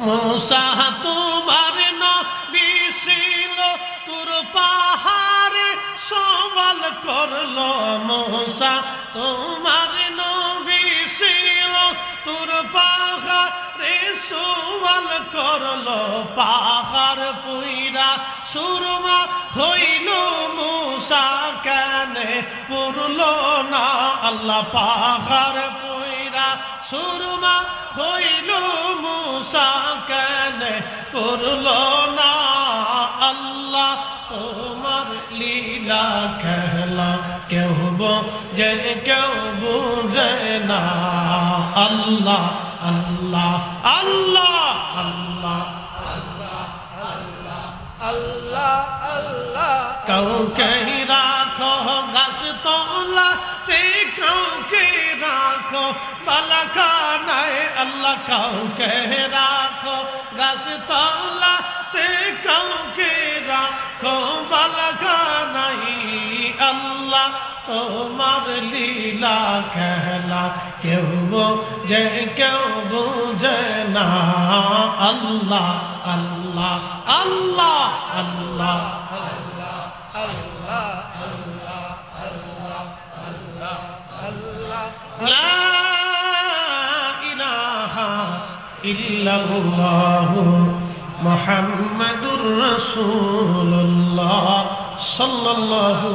मूसा तुम्हारे नबी ছিল তোর পাহাড়ে সওয়াল করলো मूसा তোমারে নবী ছিল তোর পাহাড়ে সওয়াল করলো পাহাড় পুইরা সুরমা হইল मूसा কেন পুরলো না আল্লাহ পাহাড় পুইরা সুরমা হইল मूसा কেন পুরলো না আল্লাহ তোমার লীলা খেলা কেউ বোঝে কেউ বোঝে না আল্লাহ আল্লাহ আল্লাহ আল্লাহ আল্লাহ আল্লাহ কাউকে রাখো গাছতলাতে কাউকে রাখো বালাখানায় আল্লাহ কাউকে রাখো গাছতলাতে কাউকে রাখো বালাখানায় আল্লাহ তোমার লীলা খেলা কেউ বোঝে কেউ বোঝে না আল্লাহ আল্লাহ আল্লাহ আল্লাহ লা ইলাহা ইল্লাল্লাহু মুহাম্মাদুর রাসূলুল্লাহ সাল্লাল্লাহু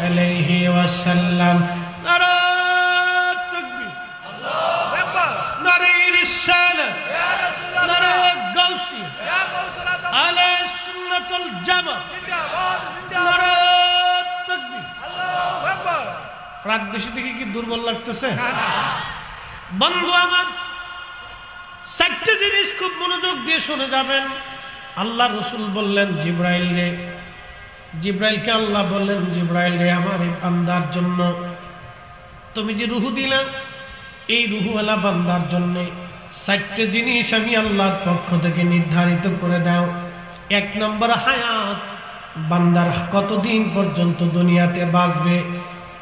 আলাইহি ওয়াসাল্লাম নারে তাকবীর আল্লাহু আকবার নারে রিসালাত ইয়া রাসূলুল্লাহ নারে গাউসি ইয়া গাউসুল আযম আলে সুন্নাতুল জামাত জিন্দাবাদ জিন্দাবাদ নারে তাকবীর আল্লাহু আকবার রাত বেশি থেকে কি দুর্বল লাগতেছে বন্ধু আমার চারটি জিনিস খুব মনোযোগ দিয়ে শুনে যাবেন আল্লাহ রাসূল বললেন জিব্রাইলকে আল্লাহ বললেন জিব্রাইল রে আমার এই বান্দার জন্য তুমি যে রূহ দিলা এই রূহওয়ালা বান্দার জন্য চারটি জিনিস আমি আল্লাহর পক্ষ থেকে নির্ধারিত করে দাও এক নম্বর হায়াত বান্দার কতদিন পর্যন্ত দুনিয়াতে বাঁচবে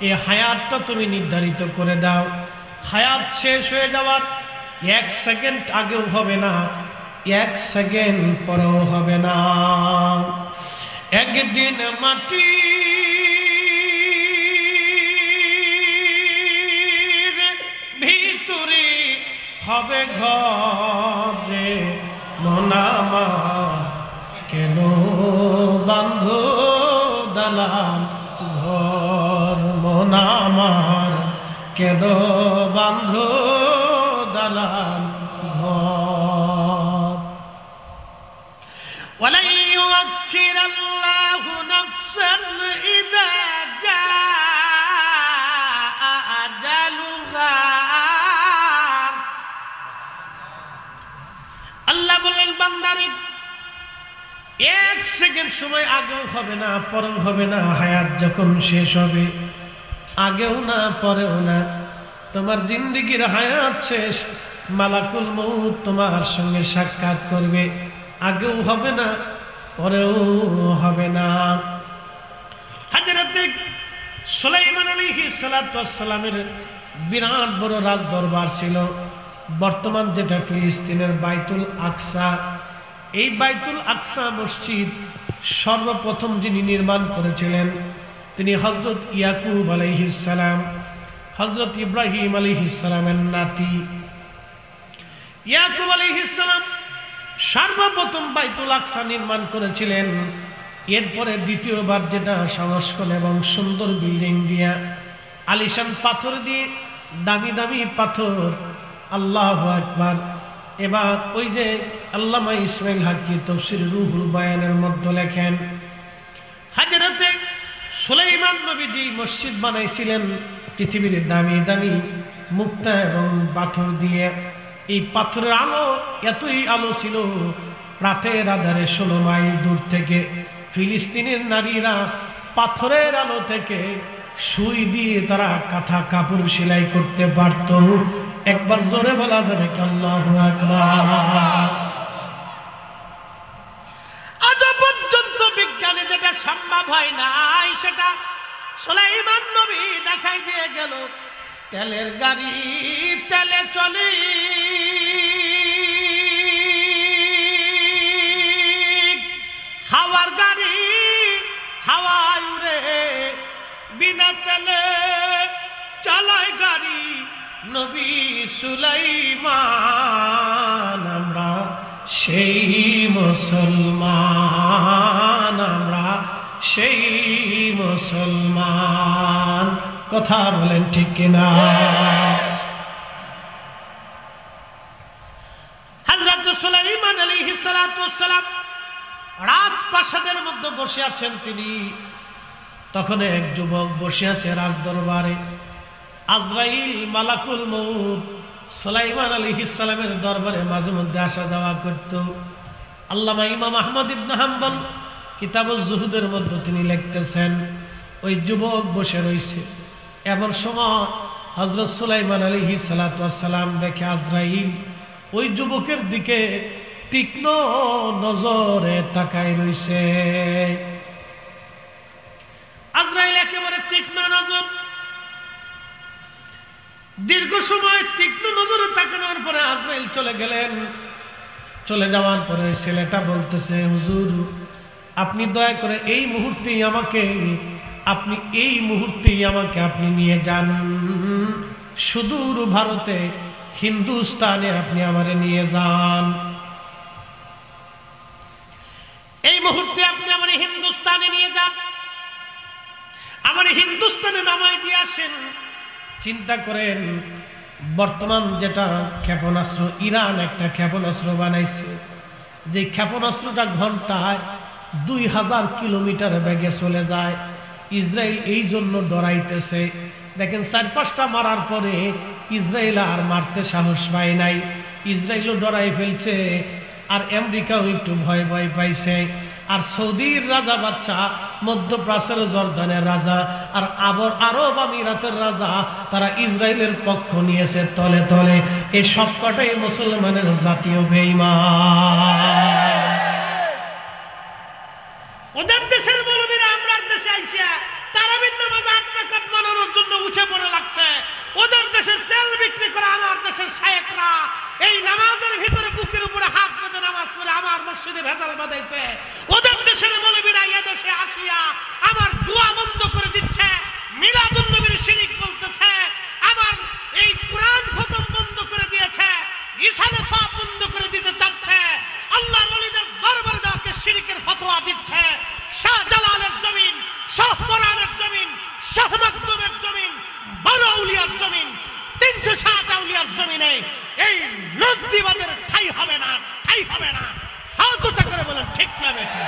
এই হায়াতটা তুমি নির্ধারিত করে দাও হায়াত শেষ হয়ে যাওয়ার 1 সেকেন্ড আগেও হবে না 1 সেকেন্ড পরেও হবে না একদিন মাটি ভিতরে হবে ঘরে মন আমার কেন বাঁধো দালান ঘর মন আমার কেন বাঁধো দালান ঘর ওয়ালাই يؤخر الله نفسا إذا جاء أجلها আল্লাহ বলেন বান্দারে এক সেকেন্ড সময় আগেও হবে না পরেও হবে না হায়াত যখন শেষ হবে আগেও না পরেও না তোমার জিন্দেগীর হায়াত শেষ মালাকুল মউত তোমার সঙ্গে সাক্ষাৎ করবে আগেও হবে না পরেও হবে না হযরত সুলাইমান আলাইহিস সালাতু ওয়াস সালামের বিরাট বড় রাজ দরবার ছিল বর্তমান যেটা ফিলিস্তিনের বাইতুল আকসা এই বাইতুল আকসা মসজিদ সর্বপ্রথম যিনি নির্মাণ করেছিলেন তিনি হযরত ইয়াকুব আলাইহিস সালাম হযরত ইব্রাহিম আলাইহিস সালামের নাতি ইয়াকুব আলাইহিস সালাম সর্বপ্রথম বাইতুল আকসা নির্মাণ করেছিলেন এরপরে দ্বিতীয়বার যেটা সংস্করণ এবং সুন্দর বিল্ডিং দিয়া আলিশান পাথর দিয়ে দামি দামি পাথর আল্লাহু আকবার এবার ওই যে আল্লামা ইসমাইল হাক্কি তাফসীর রুহুল বায়ানের মধ্যে লেখেন হযরতে সুলাইমান নবীজি মসজিদ বানাইছিলেন পৃথিবীর দামি দামি মুক্তা এবং পাথর দিয়ে এই পাথরের আলো এতই আলো ছিল রাতের আধারে 16 মাইল দূর থেকে ফিলিস্তিনের নারীরা পাথরের আলো থেকে সুই দিয়ে তারা কাঁথা কাপড় সেলাই করতে পারত একবার জোরে বলা যাবে কি আল্লাহু আকবার আজ পর্যন্ত বিজ্ঞানে যেটা সম্ভব হয় নাই সেটা সুলাইমান নবী দেখাই দিয়ে গেল তেলের গাড়ি তেলে চলে হাওয়ার গাড়ি হাওয়ায় উড়ে বিনা তেলে চালায় গাড়ি নবী সুলাইমান আমরা সেই মুসলমান আমরা সেই মুসলমান কথা বলেন ঠিক কিনা হযরত সুলাইমান আলাইহিস সালাতু ওয়াস সালাম রাজপ্রাসাদের মধ্যে বসে আছেন তিনি তখন এক যুবক বসে আছে রাজ দরবারে আজরাইল মালাকুল মউত সুলাইমান আলাইহিস সালামের দরবারে মাঝে মধ্যে আসা যাওয়া করত আল্লামা ইমাম আহমদ ইবনে হাম্বল কিতাবুজ জুহুদের মধ্যে তিনি লিখতেছেন ওই যুবক বসে রইছে এমন সময় হযরত সুলাইমান আলাইহিস সালাতু ওয়াস সালাম দেখে আজরাইল ওই যুবকের দিকে তীক্ষ্ণ নজরে তাকায় রইছে আজরাইল একেবারে তীক্ষ্ণ নজর দীর্ঘ সময় তীক্ষ্ণ নজরে তাকানোর পরে আজরাইল চলে গেলেন চলে যাওয়ার পরে ছেলেটা বলতেছে হুজুর আপনি দয়া করে এই মুহূর্তেই আমাকে আপনি নিয়ে যান সুদূর ভারতে হিন্দুস্তানে আপনি আমারে নিয়ে যান এই মুহূর্তে আপনি আমারে হিন্দুস্তানে নিয়ে যান আমারে হিন্দুস্তানে নামায় দিয়ে আসেন চিন্তা করেন বর্তমান যেটা ক্ষেপণাস্ত্র ইরান একটা ক্ষেপণাস্ত্র বানাইছে যে ক্ষেপণাস্ত্রটা ঘন্টায় 2000 কিলোমিটার বেগে চলে যায় ইসরায়েল এই জন্য ডরাইতেছে দেখেন 4-5টা মারার পরে ইসরায়েল আর মারতে সাহস পায় নাই ইসরায়েলও ডরাই ফেলছে আর আমেরিকাও একটু ভয় ভয় পাইছে আর সৌদির রাজা বাচ্চা মধ্যপ্রাচ্যের জর্দানের রাজা আর আরব আমিরাতের রাজা তারা ইসরায়েলের পক্ষ নিয়েছে তলে তলে এই সবকটাই মুসলমানের জাতীয় বেঈমান ওদের দেশের মৌলবীরা আমরার দেশে আইসা তারাবির নামাজ 8 রাকাত বানানোর জন্য উঠে পড়ে লাগছে ওদের দেশের তেল বিক্রি করে আমার দেশের শায়েখরা এই নামাজের ভিতরে বুকের উপরে হাত বেঁধে নামাজ পড়ে আমার মসজিদে ভেজাল বাঁধাইছে ওদের দেশের মৌলবীরা এই দেশে আসিয়া আমার দোয়া বন্ধ করে দিচ্ছে মিলাদুন নবীর শিরিক বলতেছে আমার এই কোরআন খতম বন্ধ করে দিয়েছে ইসালে সব বন্ধ করে দিতে চাচ্ছে আল্লাহর ওলিদের দরবারে যাকে শিরিকের ফতোয়া দিচ্ছে শাহজালালের জমিন শাহ কোরআনের জমিন শাহ মাকদুমের জমিন বড় আউলিয়ার জমিন 360 আউলিয়ার জমিনে এই নজদিবাদের ঠাই হবে না হাত উঁচা করে বলেন ঠিক না বেঠিক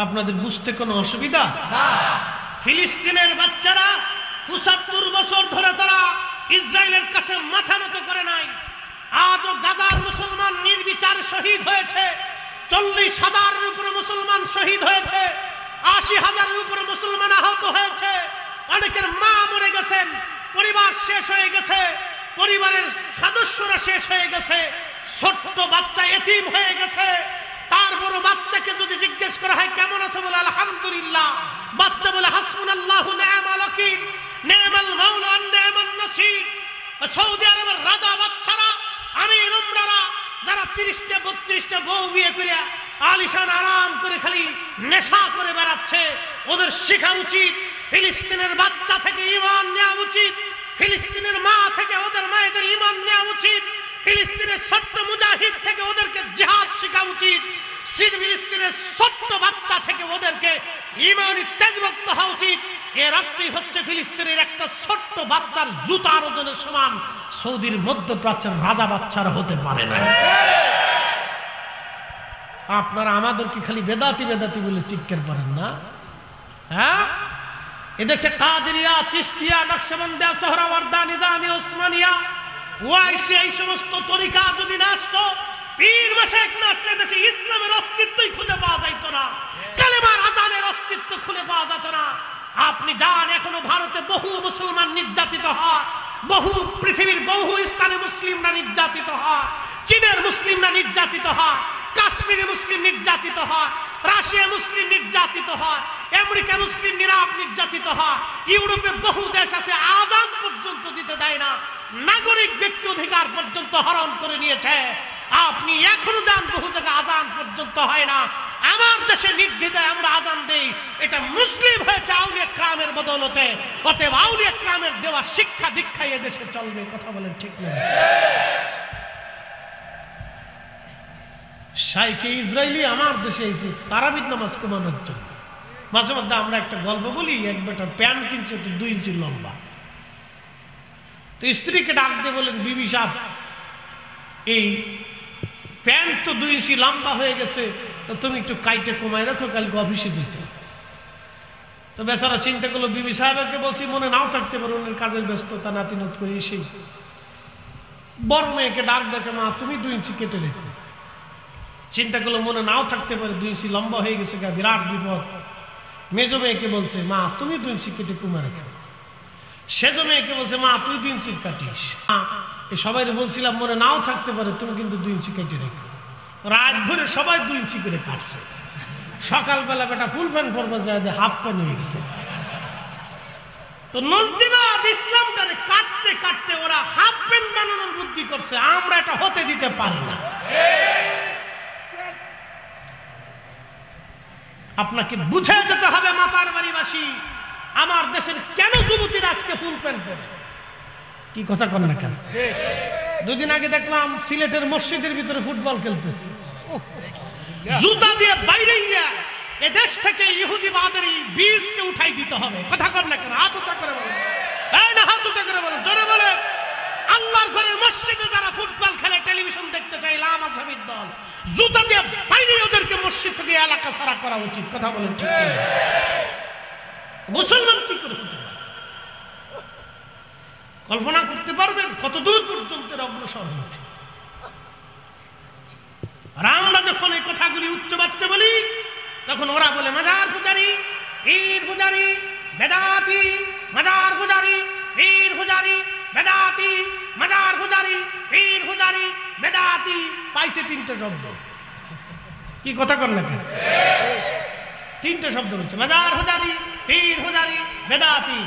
আপনাদের বুঝতে কোনো অসুবিধা না? ফিলিস্তিনের বাচ্চারা ৭৫ বছর ধরে তারা ইসরায়েলের কাছে মাথা নত করে নাই। আজও গাজার মুসলমান নির্বিচার শহীদ হয়েছে। ৪০,০০০-এর উপরে মুসলমান শহীদ হয়েছে। ৮০,০০০-এর উপরে মুসলমান আহত হয়েছে। অনেকের মা মরে গেছেন, পরিবার শেষ হয়ে গেছে, পরিবারের সদস্যরা শেষ হয়ে গেছে, ছোট্ট বাচ্চা এতিম হয়ে গেছে। তারপরও বাচ্চাকে যদি জিজ্ঞেস করা হয় কেমন আছে, বলে আলহামদুলিল্লাহ। বাচ্চা বলে হাসবুনাল্লাহু নি'মাল ওয়াকিল, নি'মাল মাওলা ওয়া নি'মান নাসির। সৌদি আরবের রাজা বাচ্চারা, আমির উমরারা যারা 30টা 32টা বউ বিয়ে করে আলিশান আরাম করে খালি নেশা করে বেড়াচ্ছে, ওদের শেখা উচিত ফিলিস্তিনের বাচ্চা থেকে ঈমান নেওয়া উচিত। ফিলিস্তিনের মা থেকে ওদের মায়েদের ঈমান নেওয়া উচিত। ফিলিস্তিনের ছোট্ট মুজাহিদ থেকে ওদেরকে জিহাদ শেখা উচিত। ফিলিস্তিনের ছোট্ট বাচ্চা থেকে ওদেরকে ঈমানি তেজভক্ত হওয়া উচিত। এর অর্থই হচ্ছে ফিলিস্তিনের একটা ছোট্ট বাচ্চার জুতার ওজনের সমান সৌদির মধ্যপ্রাচ্যের রাজা বাচ্চারা হতে পারে না। আপনারা আমাদেরকে খালি বেদাতি বেদাতি বলে চিৎকার করেন না? হ্যাঁ, এদেশে কাদেরিয়া, চিশতিয়া, নকশবন্দিয়া, সোহরাওয়ার্দা, নিজামি, ওসমানিয়া, ওয়াইসি, এই সমস্ত তরিকা যদি না আসতো, পীর মাশায়েখ না আসলে দেশে ইসলামের অস্তিত্বই খুঁজে পাওয়া যাইত না, কালেমার আযানের অস্তিত্ব খুঁজে পাওয়া যেত না। আপনি যান, এখনো ভারতে বহু মুসলমান নির্যাতিত হয়, বহু পৃথিবীর বহু স্থানে মুসলিমরা নির্যাতিত হয়, চীনের মুসলিমরা নির্যাতিত হয়, কাশ্মীরে মুসলিম নির্যাতিত হয়, রাশিয়া মুসলিম নির্যাতিত হয়, আমেরিকা মুসলিম নির্যাতিত হয়, ইউরোপে বহু দেশ আছে আযান পর্যন্ত দিতে দেয় না, নাগরিক ব্যক্তি অধিকার পর্যন্ত হরণ করে নিয়েছে। আপনি এখনো যান, বহু জায়গায় আযান পর্যন্ত হয় না। আমার দেশে নির্দ্বিধায় আমরা আযান দেই, এটা মুসলিম হয়েছে আউলিয়া কেরামের বদৌলতে। অতএব আউলিয়া কেরামের দেওয়া শিক্ষা দীক্ষায় এদেশে চলবে। কথা বলেন ঠিক না? শাইখে ইসরায়েলি আমার দেশে এসে তারাবির নামাজ কমানোর জন্য। মাঝে মধ্যে আমরা একটা গল্প বলি, এক বেটা প্যান্ট কিনছে তো 2 ইঞ্চি লম্বা, তো স্ত্রীকে ডাক দিয়ে বলেন, বিবি সাহেব, এই প্যান্ট তো 2 ইঞ্চি লম্বা হয়ে গেছে, তো তুমি একটু কাইটে কমায় রাখো, কালকে অফিসে যেতে হবে। তো বেচারা চিন্তা করলো, বিবি সাহেবকে বলছি মনে নাও থাকতে পারে, ওনার কাজের ব্যস্ততা, নাতিনত করে সেই বড় মেয়েকে ডাক দেখে, মা তুমি 2 ইঞ্চি কেটে রেখো। চিন্তা করলো মনে নাও থাকতে পারে, 2 ইঞ্চি লম্বা হয়ে গেছে, বিরাট বিপদ। মেজো মেয়েকে বলছে, মা তুমি 2 ইঞ্চি কেটে কমে রাখো। সেজো মেয়েকে বলছে, মা তুই 2 ইঞ্চি কাটিস। সবাই বলছিলাম মনে নাও থাকতে পারে, তুমি কিন্তু 2 ইঞ্চি কেটে রেখো। রাত ভরে সবাই 2 ইঞ্চি করে কাটছে। সকালবেলা বেটা ফুল প্যান্ট পরবা যায়, হাফ প্যান্ট হয়ে গেছে। তো নজদিবাদ ইসলামটারে কাটতে কাটতে ওরা হাফ প্যান্ট বানানোর বুদ্ধি করছে। আমরা এটা হতে দিতে পারি না। আপনাকে বুঝে যেতে হবে মাতার বাড়িবাসী, আমার দেশের কেন যুবতীরা আজকে ফুল প্যান্ট পরে। কি কথা কন না কেন? 2 দিন আগে দেখলাম সিলেটের মসজিদের ভিতরে ফুটবল খেলতেছে, জুতা দিয়ে বাইরে গিয়া এ দেশ থেকে ইহুদিবাদের এই বীজকে উঠাই দিতে হবে। কথা কন না কেন? হাত উঁচা করে বলেন, এই না হাত উঁচা করে বলেন, জোরে বলে। আল্লাহর ঘরের মসজিদে যারা ফুটবল খেলে, টেলিভিশন দেখতে চাই, লামাজহাবির দল, জুতা দিয়ে বাইরে ওদেরকে মসজিদ থেকে এলাকা ছাড়া করা উচিত। কথা বলেন ঠিক কি? মুসলমান কি করে হতে পারে? কল্পনা করতে পারবেন কত দূর পর্যন্ত অগ্রসর হয়েছে? আর আমরা যখন এই কথাগুলি উচ্চ বাচ্চা বলি, তখন ওরা বলে মাজার পূজারি, পীর পূজারি, বেদাতি, মাজার পূজারি, পীর পূজারি, বেদাতি, মাজার পূজারি, পীর পূজারি, বেদাতি। পাইছে 3টে শব্দ। কি কথা কর না কেন? 3টে শব্দ রয়েছে, মাজার পূজারি, পীর পূজারি, বেদাতি।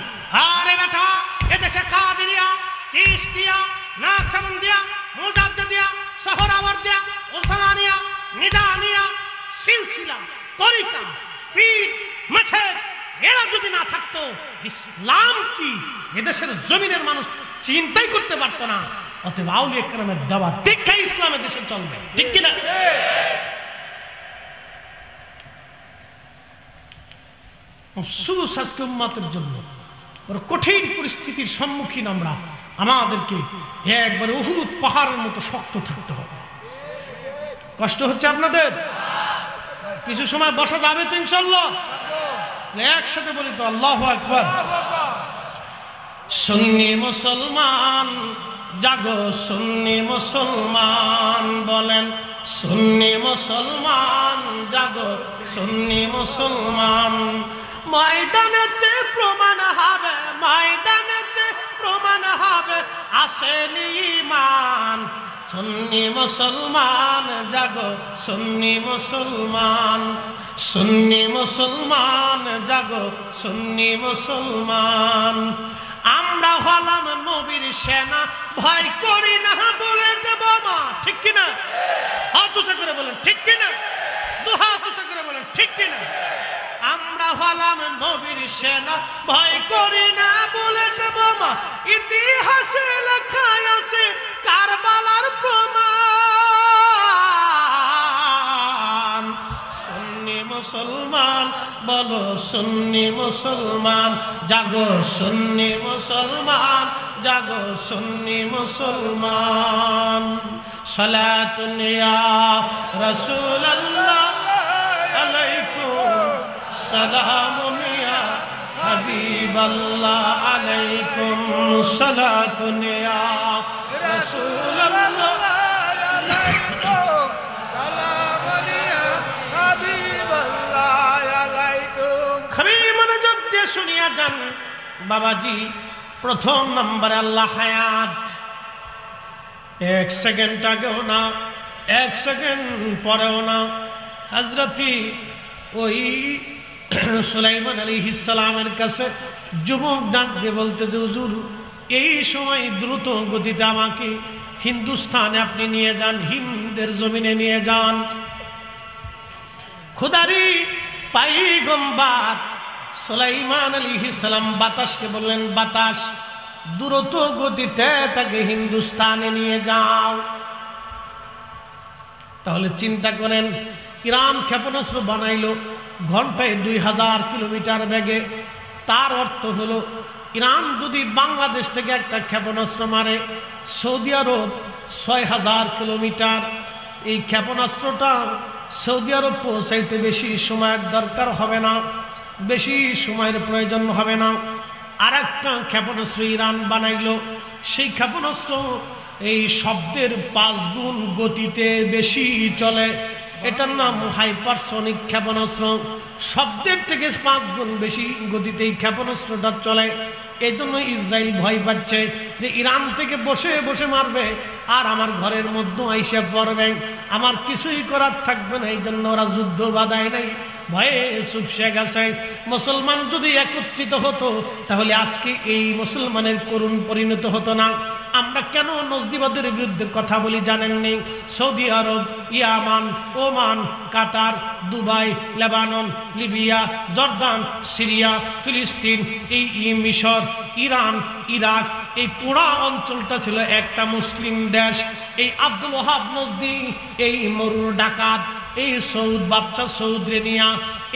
আরে বেটা, এদেশে কাদেরিয়া, চিশতিয়া, নাকশবন্দিয়া, মুজাদ্দিদিয়া, সোহরাওয়ার্দিয়া, ওসমানিয়া, নিজামিয়া, সিলসিলা, তরিকা, পীর মাশায়েখ এরা যদি না থাকতো, ইসলাম কি এদেশের জমিনের মানুষ চিন্তাই করতে পারতো না। অতএব আউলিয়া কেরামের দেওয়া দীক্ষা ইসলামের দেশে চলবে, ঠিক কিনা? আফসোস আজকে উম্মতের জন্য বড় কঠিন পরিস্থিতির সম্মুখীন আমরা। আমাদেরকে একবারে উহুদ পাহাড়ের মতো শক্ত থাকতে হবে। কষ্ট হচ্ছে আপনাদের? কিছু সময় বসা যাবে তো ইনশাআল্লাহ? একসাথে বলি তো আল্লাহু আকবার। সুন্নি মুসলমান জাগো, সুন্নি মুসলমান বলেন, সুন্নি মুসলমান জাগো, সুন্নি মুসলমান। ময়দানেতে প্রমাণ হবে, ময়দানেতে প্রমাণ হবে আসেনি ঈমান। সুন্নি মুসলমান জাগো, সুন্নি মুসলমান, সুন্নি মুসলমান জাগো, সুন্নি মুসলমান। আমরা হলাম নবীর সেনা, ভয় করি না বুলেট বোমা, ঠিক কিনা? হাত উঁচু করে বলেন ঠিক কিনা? দু হাত উঁচু করে বলেন ঠিক কিনা? আমরা হলাম নবীর সেনা, ভয় করি না বুলেট বোমা। ইতিহাসে লেখা আছে কারবালার প্রমাণ। সুন্নি মুসলমান বলো, সুন্নি মুসলমান জাগো, সুন্নি মুসলমান জাগো, সুন্নি মুসলমান। সালাতুন ইয়া রাসূলুল্লাহ আলাইকুম, সালামুন ইয়া হাবিবাল্লাহ আলাইকুম, সালাতুন ইয়া রাসূলুল্লাহ আলাইকুম, সালামুন ইয়া হাবিবাল্লাহ আলাইকুম। খুবই মনোযোগ দিয়ে শুনিয়া যান বাবাজি। প্রথম নম্বরে আল্লাহ হায়াত, এক সেকেন্ড আগেও না, এক সেকেন্ড পরেও না। হযরতি ওই সুলাইমান আলাইহিস সালামের কাছে যুবক ডাক দিয়ে বলতেছে, হুজুর এই সময় দ্রুত গতিতে আমাকে হিন্দুস্তানে আপনি নিয়ে যান, হিন্দের জমিনে নিয়ে যান। খুদারি পাইগম্বার সুলাইমান আলাইহিস সালাম বাতাসকে বললেন, বাতাস দ্রুত গতিতে তাকে হিন্দুস্তানে নিয়ে যাও। তাহলে চিন্তা করেন, ইরান ক্ষেপণাস্ত্র বানাইলো ঘন্টায় 2000 কিলোমিটার বেগে। তার অর্থ হলো ইরান যদি বাংলাদেশ থেকে একটা ক্ষেপণাস্ত্র মারে, সৌদি আরব 6000 কিলোমিটার। এই ক্ষেপণাস্ত্রটা সৌদি আরব পৌঁছাইতে বেশি সময়ের দরকার হবে না, বেশি সময়ের প্রয়োজন হবে না। আর একটা ক্ষেপণাস্ত্র ইরান বানাইলো, সেই ক্ষেপণাস্ত্র এই শব্দের 5 গুণ গতিতে বেশি চলে। এটার নাম হাইপারসনিক ক্ষেপণাস্ত্র। শব্দের থেকে 5 গুণ বেশি গতিতে এই ক্ষেপণাস্ত্রটা চলে। এই জন্য ইসরায়েল ভয় পাচ্ছে যে ইরান থেকে বসে বসে মারবে আর আমার ঘরের মধ্যে আইসা পড়বে, আমার কিছুই করার থাকবে না। এই জন্য ওরা যুদ্ধ বাধায় নাই, ভয়ে চুপসে গেছে। মুসলমান যদি একত্রিত হতো তাহলে আজকে এই মুসলমানের করুণ পরিণত হতো না। আমরা কেন নজদিবাদের বিরুদ্ধে কথা বলি জানেননি? সৌদি আরব, ইয়ামান, Oman, Qatar, Dubai, Lebanon, Libya, Jordan, Syria, ফিলিস্তিন, এই মিশর, ইরান, ইরাক, এই পুরা অঞ্চলটা ছিল একটা মুসলিম দেশ। এই আব্দুল ওহাব নজদি, এই মরুর ডাকাত, এই সৌদ বাদশা সৌদরে নিয়া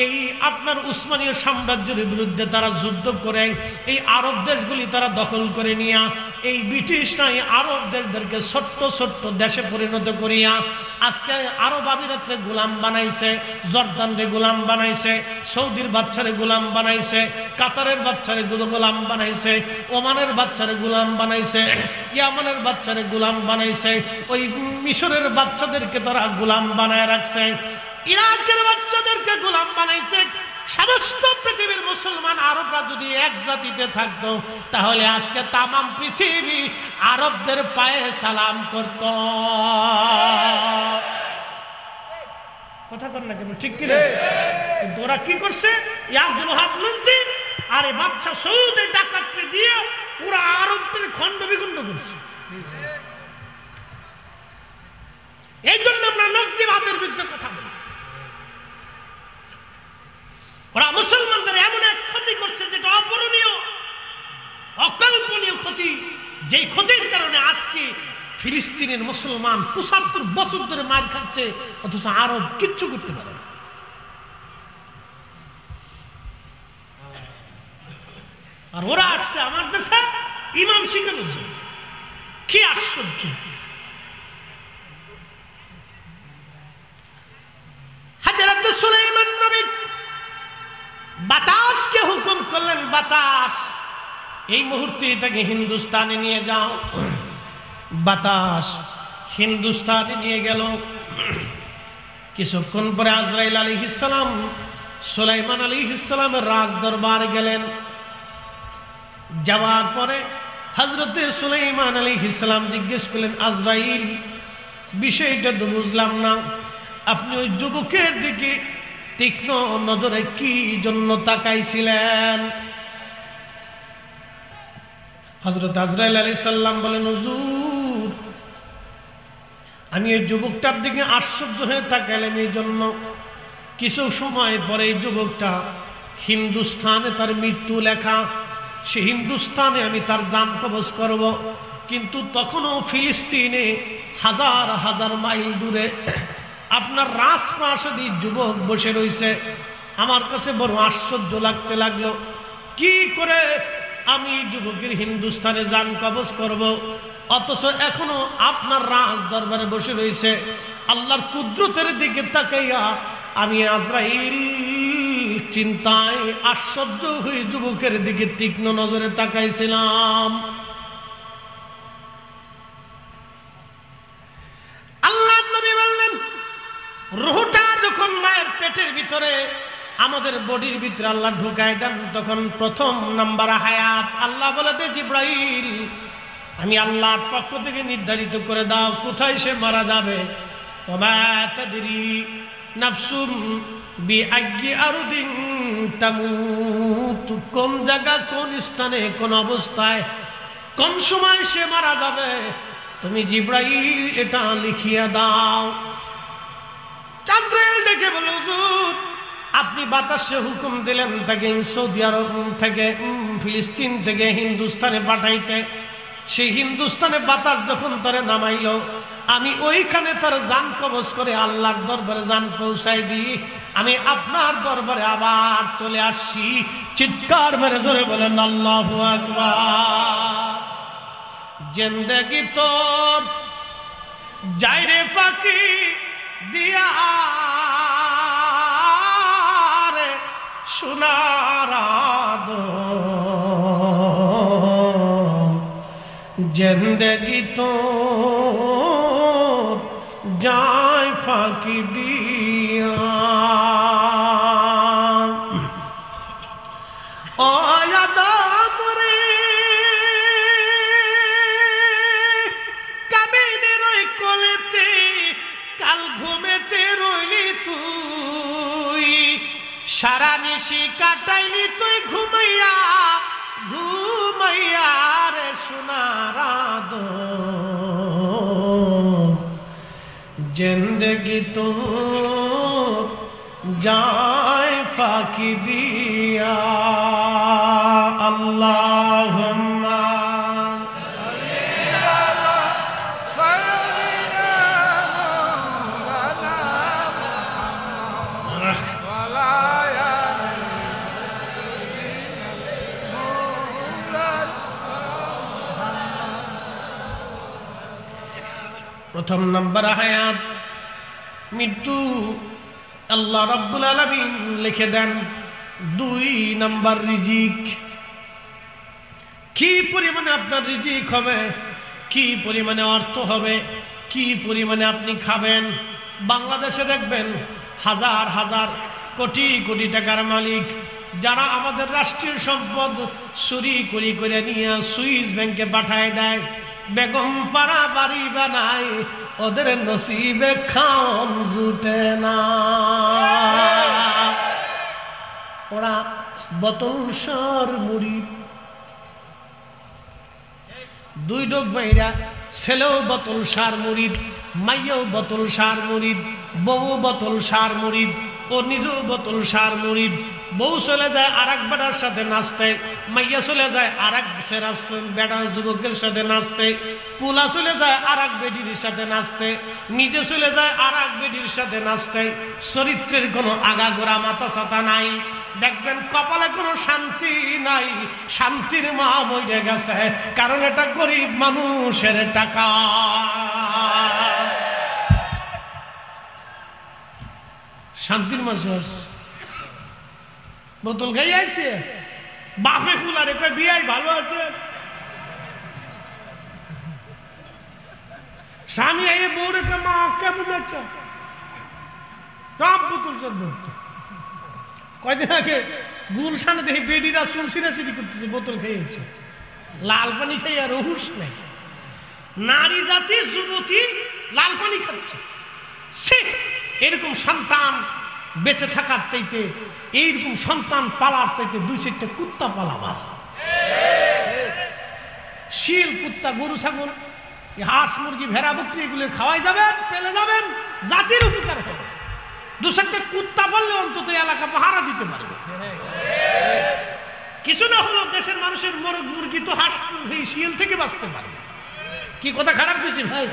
এই আপনার উসমানীয় সাম্রাজ্যের বিরুদ্ধে তারা যুদ্ধ করে এই আরব দেশগুলি তারা দখল করে নিয়া এই ব্রিটিশরা এই আরব দেশদেরকে ছোট্ট ছোট্ট দেশে পরিণত করিয়া আজকে আরব আমিরাতরে গোলাম বানাইছে, জর্দানরে গোলাম বানাইছে, সৌদির বাচ্চারে গোলাম বানাইছে, কাতারের বাচ্চারে গোলাম বানাইছে, ওমানের বাচ্চারে গোলাম বানাইছে, ইয়ামানের বাচ্চারে গোলাম বানাইছে, ওই মিশরের বাচ্চাদেরকে তারা গোলাম বানায় রাখছে, ইরাকের বাচ্চাদেরকে গোলাম বানাইছে। সমস্ত পৃথিবীর মুসলমান আরবরা যদি এক জাতিতে থাকতো তাহলে আজকে তামাম পৃথিবী আরবদের পায়ে সালাম করত। কথা কর না কেন, ঠিক কিনা? কিন্তু ওরা কি করছে? আব্দুল ওহাব নজদি আর এই বাদশা সৌদের ডাকাতরে দিয়ে পুরো আরবদের খণ্ড বিখণ্ড করছে। এই জন্য আমরা নজদিবাদের বিরুদ্ধে কথা বলি। ওরা মুসলমানদের এমন এক ক্ষতি করছে যেটা অপূরণীয়, অকল্পনীয় ক্ষতি, যেই ক্ষতির কারণে আজকে ফিলিস্তিনের মুসলমান ৭৫ বছর ধরে মার খাচ্ছে, অথচ আরব কিচ্ছু করতে পারে না। আর ওরা আসছে আমার দেশে ইমান শিখানোর জন্য। কি আশ্চর্য! হযরত সুলাইমান এই মুহূর্তে তাকে হিন্দুস্তানে নিয়ে যাও। বাতাস হিন্দুস্তানে নিয়ে গেল। কিছুক্ষণ পরে আজরাইল আলাইহিস সালাম সুলাইমান আলাইহিস সালামের রাজ দরবারে গেলেন। যাওয়ার পরে হযরতে সুলাইমান আলাইহিস সালাম জিজ্ঞেস করলেন, আজরাইল, বিষয়টা তো বুঝলাম না, আপনি ওই যুবকের দিকে তীক্ষ্ণ নজরে কি জন্য তাকাইছিলেন? হযরত আজরাইল আলাইহিস সালাম বলেন, হুজুর, আমি ওই যুবকটার দিকে আশ্চর্য হয়ে তাকাইলাম এই জন্য, কিছু সময় পরে এই যুবকটা হিন্দুস্তানে তার মৃত্যু লেখা, সে হিন্দুস্তানে আমি তার জান কবজ করব, কিন্তু তখনও ফিলিস্তিনে হাজার হাজার মাইল দূরে আপনার রাজপ্রাসাদী যুবক বসে রয়েছে। আমার কাছে বড় আশ্চর্য লাগতে লাগলো, কি করে আমি যুবকের হিন্দুস্তানে জান কবজ করব, অথচ এখনো আপনার রাজ দরবারে বসে রয়েছে। আল্লাহর কুদরতের দিকে তাকাইয়া আমি আজরাইল চিন্তায় আশ্চর্য হয়ে যুবকের দিকে তীক্ষ্ণ নজরে তাকাইছিলাম। আল্লাহর নবী বললেন, রূহটা যখন মায়ের পেটের ভিতরে আমাদের বডির ভিতরে আল্লাহ ঢুকায় দেন, তখন প্রথম নাম্বার হায়াত। আল্লাহ বলে দে, জিব্রাইল, আমি আল্লাহর পক্ষ থেকে নির্ধারিত করে দাও কোথায় সে মারা যাবে। ওমা তাদরি নাফসুম বিআইয়ি আরদিন তামুত, কোন জায়গা, কোন স্থানে, কোন অবস্থায়, কোন সময় সে মারা যাবে, তুমি জিব্রাইল এটা লিখিয়ে দাও। আজরাইল ডেকে বলল, হুজুর, আপনি বাতাসে হুকুম দিলেন তাকে সৌদি আরব থেকে ফিলিস্তিন থেকে হিন্দুস্তানে পাঠাইতে। সেই হিন্দুস্তানে বাতাস যখন তারে নামাইল, আমি ওইখানে তার জান কবজ করে আল্লাহর দরবারে জান পৌঁছাই দিই, আমি আপনার দরবারে আবার চলে আসছি। চিৎকার মেরে জোরে বলেন আল্লাহু আকবার। জিন্দেগি তোর যাইরে ফাঁকি দিয়া রে সোনার আদম, জিন্দেগি তোর যায় ফাঁকি দিয়া। ও আদম রে, কামিনের ওই কোলেতে কাল ঘুমেতে রইলি তুই, সারা নিশি কাটাইলি তুই ঘুমাইয়া ঘুমাইয়া রে সোনার আদম, জিন্দেগি তোর যায় ফাঁকি দিয়া। আল্লাহুম্মা প্রথম নাম্বার হায়াত, মৃত্যু আল্লাহ রাব্বুল আলামিন লিখে দেন। 2 নাম্বার রিজিক, কি পরিমাণে আপনার রিজিক হবে, কি পরিমাণে অর্থ হবে, কি পরিমাণে আপনি খাবেন। বাংলাদেশে দেখবেন হাজার হাজার কোটি কোটি টাকার মালিক যারা আমাদের রাষ্ট্রীয় সম্পদ চুরি করে নিয়ে সুইস ব্যাংকে পাঠায় দেয়, বেগম পাড়া বাড়ি বানায়, ওদের নসিবে খাওন জুটে না। ওরা বোতল সার মুড়ি, 2 ডোক বাইরা, ছেলেও বোতল সার মুড়িদ, মাইয়াও বোতল সার মুড়িদ, বউ বোতল সার মুড়িদ, ও নিজেও বোতল সার মুড়িদ। বউ চলে যায় আরেক বেটার সাথে নাচতে, মাইয়া চলে যায় আরেক বেটা যুবকের সাথে নাচতে, পোলা চলে যায় আরেক বেডির সাথে নাচতে, নিজে চলে যায় আরেক বেডির সাথে নাচতে। চরিত্রের কোনো আগাগোড়া মাথা ছাতা নাই, দেখবেন কপালে কোনো শান্তি নাই, শান্তির মা মরে গেছে, কারণ এটা গরিব মানুষের টাকা। শান্তির মাস বোতল খাই আইছে, বাপে ফুলারে কয় বিয়াই ভালো আছে, স্বামী আইয়ে বউরে কয় মা কেমন আছো, সব বোতল সর্বত্র। কয়দিন আগে গুলশানে দেখি বেডিরা চুলসিরাচিরি করতেছে, বোতল খেয়েছে, লাল পানি খেয়ে আর রহুস নেই। নারী জাতি যুবতী লাল পানি খাচ্ছে। এরকম সন্তান বেঁচে থাকার চাইতে, এইরকম সন্তান পালার চাইতে 2-4টা কুত্তা পালা ভালো। শিল, কুত্তা, গরু, ছাগল, হাঁস, মুরগি, ভেড়া, বকরি এগুলো খাওয়াই যাবেন, পেলে যাবেন, জাতির উপকার হবে। 2-4টা কুত্তা পাললে অন্তত এলাকা পাহারা দিতে পারবে। কিছু না হলেও দেশের মানুষের মোরগ মুরগি তো হাঁস শিয়াল থেকে বাঁচতে পারবে। কি কথা খারাপ কিছু ভাই?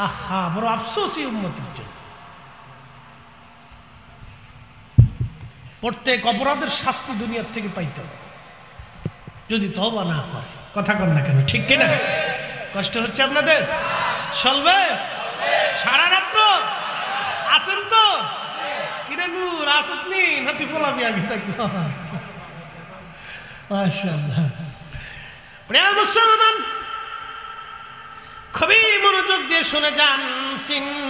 আহা, বড় আফসোস এই উম্মতের জন্য। প্রত্যেক অপরাধের শাস্তি দুনিয়ার থেকে পাইতে হবে যদি তওবা না করে। কথা কন না কেন, ঠিক কিনা? কষ্ট হচ্ছে আপনাদের? চলবে? সারা রাত্র আসেন তো? কিরে নূর আসতনি নাতি পোলাবি আগে থাকবো। মাশাআল্লাহ। প্রিয় মুসলমান, খুবই মনোযোগ দিয়ে শুনে যান।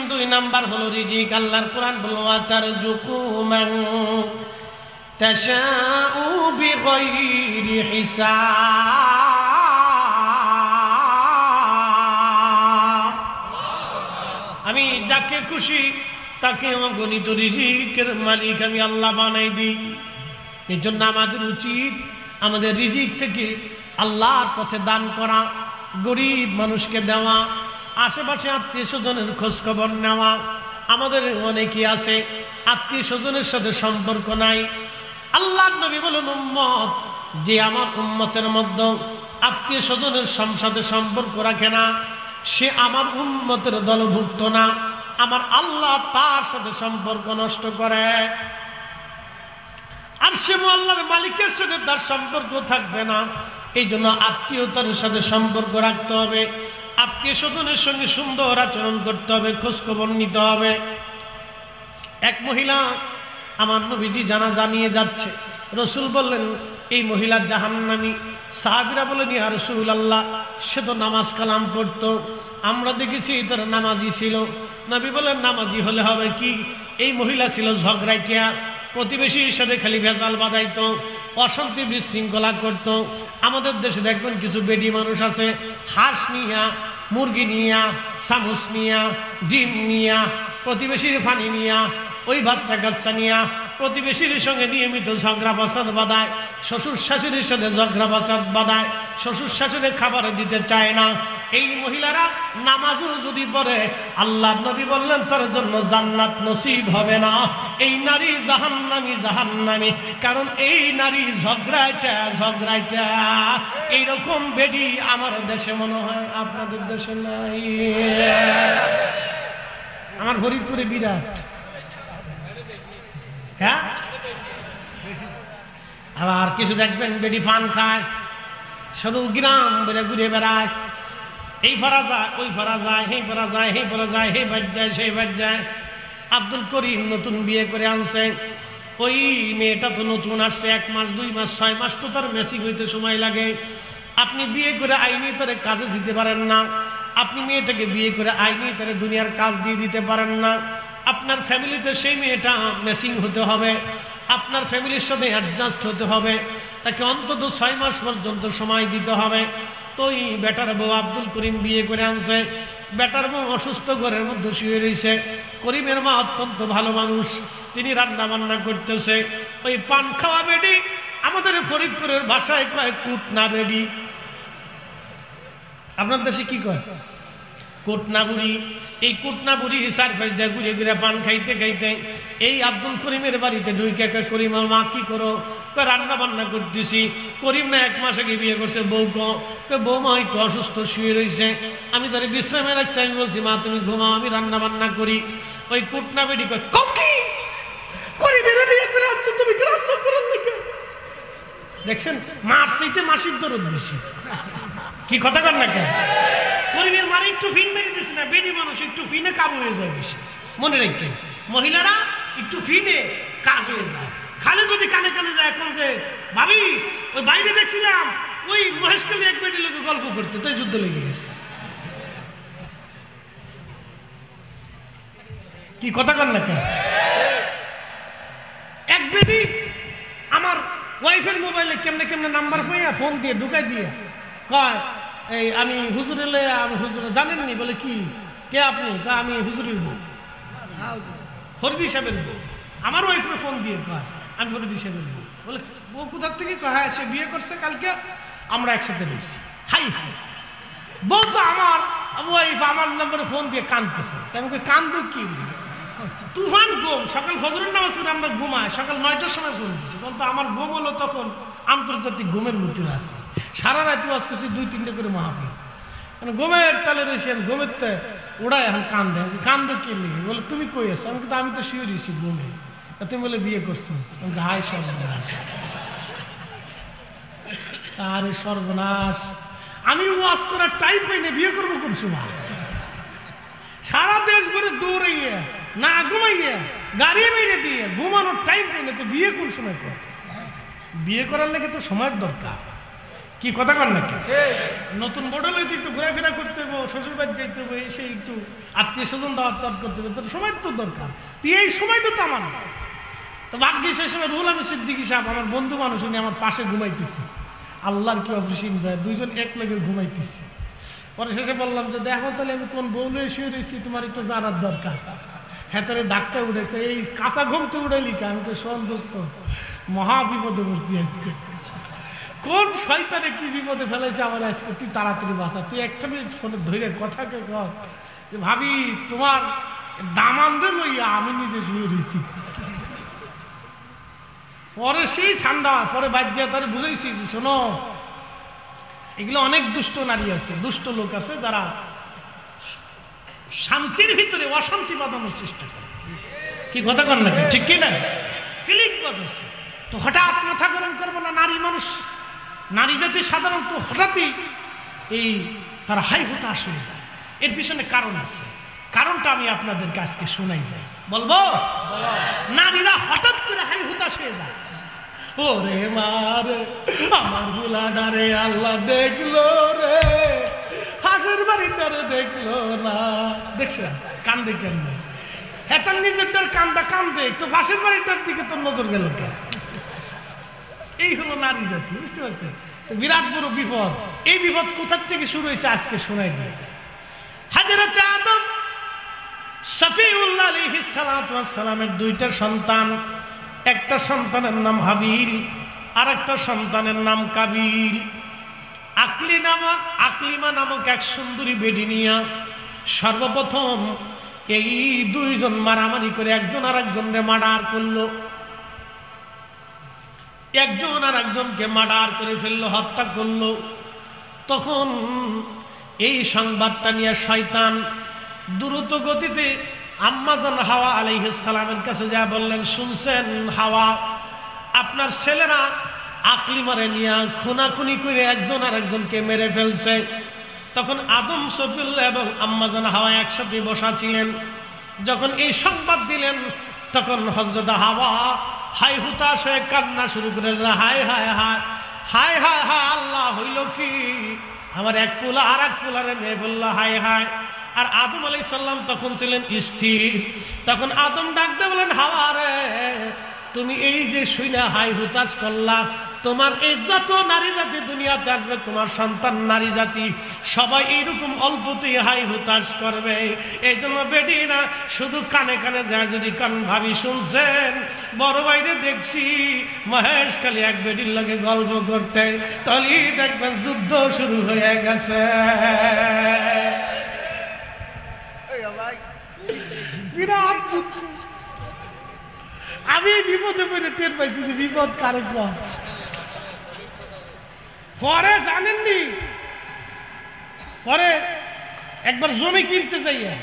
2 নাম্বার হলো রিজিক। আল্লাহর কোরআন বলল ওয়াতারযুকু মান তাশাউ বিগাইরি হিসাব। আমি যাকে খুশি তাকে অগণিত রিজিকের মালিক আমি আল্লাহ বানাই দিই। এই জন্য আমাদের উচিত আমাদের রিজিক থেকে আল্লাহর পথে দান করা, গরিব মানুষকে দেওয়া, আশেপাশে আত্মীয় স্বজনের খোঁজ খবর নেওয়া। আমাদের অনেকেই আছে আত্মীয় স্বজনের সাথে সম্পর্ক নাই। আল্লাহর নবী বলেন উম্মত যে আমার উম্মতের মধ্যে আত্মীয় স্বজনের সাথে সম্পর্ক রাখে না, সে আমার উম্মতের দলভুক্ত না। আমার আল্লাহ তার সাথে সম্পর্ক নষ্ট করে, আর সে আল্লাহর মালিকের সাথে তার সম্পর্ক থাকবে না। এই জন্য আত্মীয়তার সাথে সম্পর্ক রাখতে হবে, আত্মীয় স্বজনের সঙ্গে সুন্দর আচরণ করতে হবে, খোঁজখবর নিতে হবে। এক মহিলা আমার নবীজি জানিয়ে যাচ্ছে, রসুল বললেন এই মহিলা জাহান্নামী। সাহাবীরা বলেন ইয়া রাসূলুল্লাহ, সে তো নামাজ কালাম পড়তো, আমরা দেখেছি তার নামাজি ছিল। নবী বলেন নামাজি হলে হবে কি, এই মহিলা ছিল ঝগড়াইটিয়া, প্রতিবেশীর সাথে খালি ভেজাল বাঁধাইতো, অশান্তি বিশৃঙ্খলা করতো। আমাদের দেশে দেখবেন কিছু বেডি মানুষ আছে, হাঁস নিয়া, মুরগি নিয়া, চামচ নিয়া, ডিম নিয়া, প্রতিবেশীর পানি নিয়া, ওই বাচ্চা কাচ্চা নিয়া প্রতিবেশীর সঙ্গে নিয়মিত ঝগড়া ফাসাদ বাঁধায়, শ্বশুর শাশুড়ির সাথে ঝগড়া ফাসাদ বাঁধায়, শ্বশুর শাশুড়ি খাবার দিতে চায় না। এই মহিলারা নামাজও যদি পড়ে, আল্লাহর নবী বললেন তার জন্য জান্নাত নসিব হবে না। এই নারী জাহান্নামী। কারণ এই নারী ঝগড়াইটা এইরকম বেডি আমার দেশে মনে হয়, আপনাদের দেশে নাই। আমার ফরিদপুরে বিরাট, হ্যাঁ। আবার কিছু দেখবেন বেডি পান খায়, শুধু গ্রাম বেড়ে ঘুরে বেড়ায়, এই ফরা যায়, ওই ফরা যায়, হেই ফরা যায়, হেই ফরা যায়, হে বাজ যায়, সেই বাজ যায়। আব্দুল করিম নতুন বিয়ে করে আনছে, ওই মেয়েটা তো নতুন আসছে, 1 মাস 2 মাস 6 মাস তো তার মেসিং হইতে সময় লাগে। আপনি বিয়ে করে আইনি তার কাজে দিতে পারেন না, আপনি মেয়েটাকে বিয়ে করে আইনি তার দুনিয়ার কাজ দিয়ে দিতে পারেন না। আপনার ফ্যামিলিতে সেই মেয়েটা মেসিং হতে হবে, আপনার ফ্যামিলির সাথে অ্যাডজাস্ট হতে হবে, তাকে অন্তত 6 মাস পর্যন্ত সময় দিতে হবে। তো এই বেটার বউ আব্দুল করিম বিয়ে করে আনছে, বেটার বউ অসুস্থ ঘরের মধ্যে শুয়ে রয়েছে। করিমের মা অত্যন্ত ভালো মানুষ, তিনি রান্না বান্না করতেছে। ওই পান খাওয়া বেডি, আমাদের ফরিদপুরের ভাষায় কয় কুটনা বেডি, আপনার দেশে কি কয়? কোটনা বুড়ি। এই কোটনা বুড়ি সারফেস দিয়ে ঘুরে ঘুরে পান খাইতে খাইতে এই আব্দুল করিমের বাড়িতে ঢুকে করিম মা কি করো? রান্না বান্না করতেছি। করিম না 1 মাস আগে বিয়ে করছে, বৌমা একটু অসুস্থ শুয়ে রয়েছে, আমি তার বিশ্রামে রাখছি। আমি বলছি মা তুমি ঘুমাও, আমি রান্না বান্না করি। ওই কোটনা বেডি কয় করিমের বিয়ে করে আসছো, তুমি রান্না করেন নাকি? দেখছেন, মার চাইতে মাসির দরদ বেশি। কি কথা কর না কেন? করিমের মারে একটু ফিন মেরে দিস না, বেডি মানুষ একটু ফিনে কাবু হয়ে যায় বেশি। মনে রাখেন, মহিলারা একটু ফিনে কাজ হয়ে যায়, খালি যদি কানে কানে যায় এখন যে ভাবি ওই বাইরে দেখছিলাম ওই মহেশখালী এক বেটি লোকে গল্প করতে, তাই যুদ্ধ লেগে গেছে। কি কথা কন না কেন? এক বেটি আমার ওয়াইফের মোবাইলে কেমনে কেমনে নাম্বার পাইয়া ফোন দিয়ে ঢুকাই দিয়ে কয় এই আমি হুজুর এলে, আমি হুজুর জানেননি। বলে কি কে আপনি? কয় আমি হুজুরের বউ, ফরিদি সাহেবের বউ। আমার ওয়াইফের ফোন দিয়ে কয় আমি ফরিদি সাহেবের বউ। বলে ও কোথার থেকে? কয় হ্যাঁ সে বিয়ে করছে কালকে, আমরা একসাথে রয়েছি। হাই হাই, বউ তো আমার ওয়াইফ আমার নম্বরে ফোন দিয়ে কাঁদতেছে। তেমন কান্দো কি তুফান ঘুম, সকাল ফজরের নামাজ পড়ে আমরা ঘুমাই, সকাল 9টার সময় ফোন দিচ্ছি। কিন্তু আমার ঘুম হলো তখন আন্তর্জাতিক ঘুমের মধ্যে আছে, সারা রাত ওয়াজ করছি 2-3টে করে মাহফিল, মানে ঘুমের তালে রয়েছি। আমি ঘুমের তে ওড়াই এখন কান্দে। কান্দো কি লিখে? বলে তুমি কই আছো? আমি কিন্তু আমি তো শুয়ে রয়েছি ঘুমে। তুমি বলে বিয়ে করছো? আমি হাই সর্বনাশ, আরে সর্বনাশ, আমি ওয়াজ করার টাইম পাই না, বিয়ে করবো কোন সময়? সারা দেশ ভরে দৌড়াইয়া না ঘুমাইয়া গাড়ি মেরে দিয়ে ঘুমানোর টাইম পাই না, তো বিয়ে কোন সময় কর? বিয়ে করার লেগে তো সময়ের দরকার। কি কথা কর নাকি? নতুন বড় হলে একটু ঘোরাফেরা করতে হবে, শ্বশুর বাড়ি যাইতে হবে, এসে একটু আত্মীয় স্বজন দাওয়াত করতে হবে, তোর সময়ের তো দরকার। এই সময়টা তো আমার না। তো ভাগ্যে সেই সময় রুহুল আমিন সিদ্দিকী সাহেব আমার বন্ধু মানুষ, উনি আমার পাশে ঘুমাইতেছে। আল্লাহর কি অফিসিং দেয়, দুইজন এক লেগে ঘুমাইতেছি। পরে শেষে বললাম যে দেখো তাহলে আমি কোন বউলে শুয়ে রয়েছি, তোমার একটু জানার দরকার। হেতারে ধাক্কা উঠে এই কাঁচা ঘুমতে উঠে লিখা। আমি সন্তোস্ত মহা বিপদে পড়ছি আজকে। কোন শয়তানে কি বিপদে ফেলেছে আমার আজকে, তুই তাড়াতাড়ি বাঁচা। তুই একটা মিনিট ফোনে ধরে কথাকে কর যে ভাবি তোমার দামানরে লইয়া আমি নিজে শুয়ে রয়েছি। পরে সেই ঠান্ডা, পরে বাজ্যা তারে বুঝাইছি যে শোনো, এগুলো অনেক দুষ্ট নারী আছে, দুষ্ট লোক আছে যারা শান্তির ভিতরে অশান্তি বাঁধানোর চেষ্টা করে। কি কথা কর না? ঠিক কি না? ক্লিক বাজাচ্ছে তো হঠাৎ মাথা গরম করবো না। নারী মানুষ, নারী জাতি সাধারণত হঠাৎই এই তারা হাই হতাশ হয়ে যায়। এর পিছনে কারণ আছে, কারণটা আমি আপনাদেরকে আজকে শোনাই যাই। বলবো? নারীরা হঠাৎ করে হাই হতাশ হয়ে যায়। ওরে মারে আমার গুলাডারে আল্লাহ দেখলো রে, হাসের বাড়িটারে দেখলো না। দেখছেন কান্দে কেমনে? হ্যাঁ তার নিজেরটার কান্দা কান্দে, একটু পাশের বাড়িটার দিকে তোর নজর গেল কে? এই হলো নারী জাতি, বুঝতে পারছেন? তো বিরাট বড় বিপদ। এই বিপদ কোথার থেকে শুরু হয়েছে আজকে শোনাই দিয়ে যায়। হযরত আদম সফিউল্লাহ আলাইহিস সালাতু ওয়াস সালামের 2টা সন্তান, একটা সন্তানের নাম হাবিল আর একটা সন্তানের নাম কাবিল। আকলিমা নামক এক সুন্দরী বেডি নিয়া সর্বপ্রথম এই 2জন মারামারি করে একজন আর একজনকে মার্ডার করলো। একজন আর একজনকে মার্ডার করে ফেললো, হত্যা করলো। তখন এই সংবাদটা নিয়ে শয়তান দ্রুত গতিতে আম্মাজান হাওয়া আলাইহিস সালামের কাছে যা বললেন, শুনছেন হাওয়া, আপনার ছেলেরা আকলিমারে নিয়ে খুনাখুনি করে একজন আর একজনকে মেরে ফেলছে। তখন আদম সফিউল্লাহ এবং আম্মাজান হাওয়া একসাথে বসা ছিলেন। যখন এই সংবাদ দিলেন তখন হযরত হাওয়া হাই হুতাশ হয়ে কান্না শুরু করে, হায় হায় হায় হায় হায় হায়, আল্লাহ হইল কি, আমার এক পোলা আর এক পোলারে মেয়ে বললো হায় হায়। আর আদম আলাইহিস সালাম তখন ছিলেন স্থির। তখন আদম ডাক দিয়ে বলেন, হাওয়া রে, তুমি এই যে শুইনা হাই হুতাশ করলা, তোমার এই যত নারী জাতি দুনিয়াতে আসবে, তোমার সন্তান নারী জাতি সবাই এইরকম অল্পতেই হাই হুতাশ করবে। এই জন্য বেডি না শুধু কানে কানে যায়, যদি কান ভাবি শুনছেন, বড় বাইরে দেখছি মহেশখালী এক বেডির লাগে গল্প করতে, তলি দেখবেন যুদ্ধ শুরু হয়ে গেছে। বিরাট যুদ্ধ। আমি বিপদে পড়ে টের পাইছি যে বিপদ কারে কম। পরে জানেননি, পরে একবার জমি কিনতে যাইয়া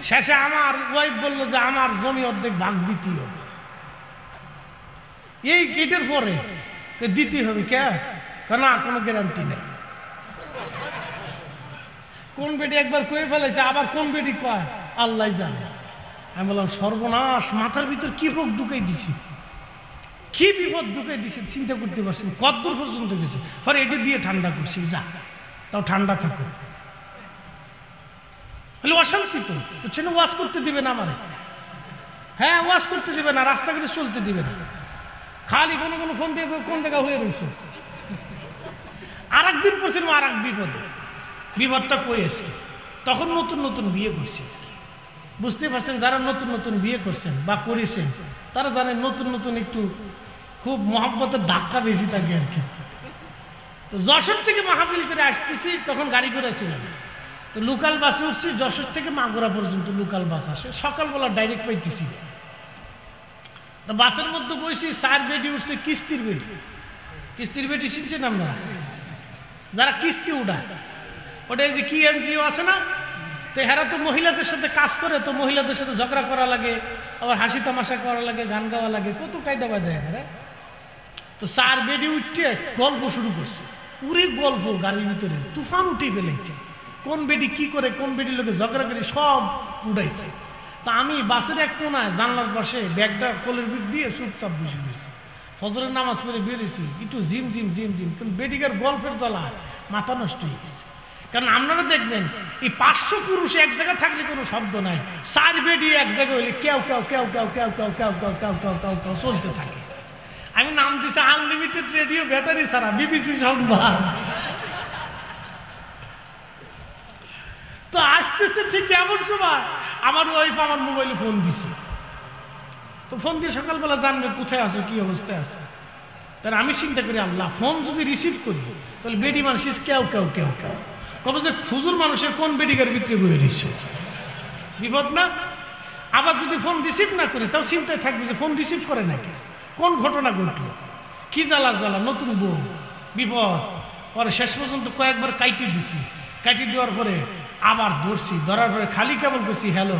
শেষে আমার ওয়াইফ বললো যে আমার জমি অর্ধেক ভাগ দিতে হবে। এই গেটের পরে দিতে হবে কে? না, কোনো গ্যারান্টি নেই। কোন বেটি একবার কয়ে ফেলেছে, আবার কোন বেটি কয় আল্লাহ জানে। আমি বললাম সর্বনাশ, মাথার ভিতর কি রোগ ঢুকাই দিছি। কি বিপদ ঢুকে দিছে চিন্তা করতে পারছেন, কতদূর পর্যন্ত গেছে। পরে এটি দিয়ে ঠান্ডা করছি, যা তাও ঠান্ডা থাকো। বলে অশান্তি তো বুঝছেন, ওয়াশ করতে দিবে না আমারে। হ্যাঁ ওয়াশ করতে দিবে না, রাস্তাঘাটে চলতে দিবে না, খালি কোনো কোনো ফোন দিয়ে কোন জায়গা হয়ে রয়েছে। আর একদিন পড়ছিলাম আর এক বিপদে, বিপদটা কই আসছে। তখন নতুন নতুন বিয়ে করছে, বুঝতে পারছেন, যারা নতুন নতুন বিয়ে করছেন বা করেছেন তারা জানেন নতুন নতুন একটু খুব মহব্বতের ধাক্কা বেশি থাকে আর কি। তো যশোর থেকে মাহফিল করে আসতেছি, তখন গাড়ি করে ছিল, তো লোকাল বাসে উঠছি। যশোর থেকে মাগুরা পর্যন্ত লোকাল বাস আসে, সকালবেলা ডাইরেক্ট পাইতেছি। তো বাসের মধ্যে বসি, 4 বেডি উঠছে কিস্তির বেডি। কিস্তির বেডি শুনছেন আপনারা, যারা কিস্তি উঠায়, ওটা এই যে কি এনজিও আছে না, তো এরা তো মহিলাদের সাথে কাজ করে, তো মহিলাদের সাথে ঝগড়া করা লাগে, আবার হাসি তামাশা করা লাগে, গান গাওয়া লাগে, কত কায়দা বায়দা এখানে। তো 4 বেডি উঠে গল্প শুরু করছে, পুরো গল্প গাড়ির ভিতরে তুফান উঠে ফেলেছে। কোন বেডি কি করে, কোন বেডির লোকে ঝগড়া করে সব উঠাইছে। তা আমি বাসের এক কোনায় জানলার পাশে ব্যাগটা কোলের পিঠ দিয়ে চুপচাপ বসে গেছি। ফজরের নামাজ পড়ে বেরিয়েছি, একটু জিম জিম জিম জিম, কিন্তু বেডিকার গল্পের জ্বালা মাথা নষ্ট হয়ে গেছে। কারণ আপনারা দেখবেন এই 500 পুরুষ এক জায়গায় থাকলে কোনো শব্দ নাই, 4 বেডি এক জায়গায় হইলে কেউ কেউ কেউ কেউ কেউ কেউ কেউ কেউ কেউ কেউ কেউ কেউ চলতে থাকে। আমি নাম দিছি আনলিমিটেড রেডিও ব্যাটারি ছাড়া, বিবিসি সংবাদ। তো আসতেছে ঠিক এমন সময় আমার ওয়াইফ আমার মোবাইলে ফোন দিছে। তো ফোন দিয়ে সকালবেলা জানবে কোথায় আছো, কি অবস্থায় আছে। তাহলে আমি চিন্তা করি, আল্লাহ, ফোন যদি রিসিভ করি তাহলে বেডি মানুষ কেউ কেউ কেউ কেউ কবে যে খুজুর মানুষের কোন বেডিকার ভিতরে বয়ে দিচ্ছে, বিপদ না। আবার যদি ফোন রিসিভ না করি তাও চিন্তায় থাকবে যে ফোন রিসিভ করে নাকি, কোন ঘটনা ঘটলো, কি জ্বালার জ্বালা, নতুন বউ, বিপদ। পরে শেষ পর্যন্ত কয়েকবার কাইটে দিছি, কাইটে দেওয়ার পরে আবার ধরছি, ধরার পরে খালি কেবল করছি হ্যালো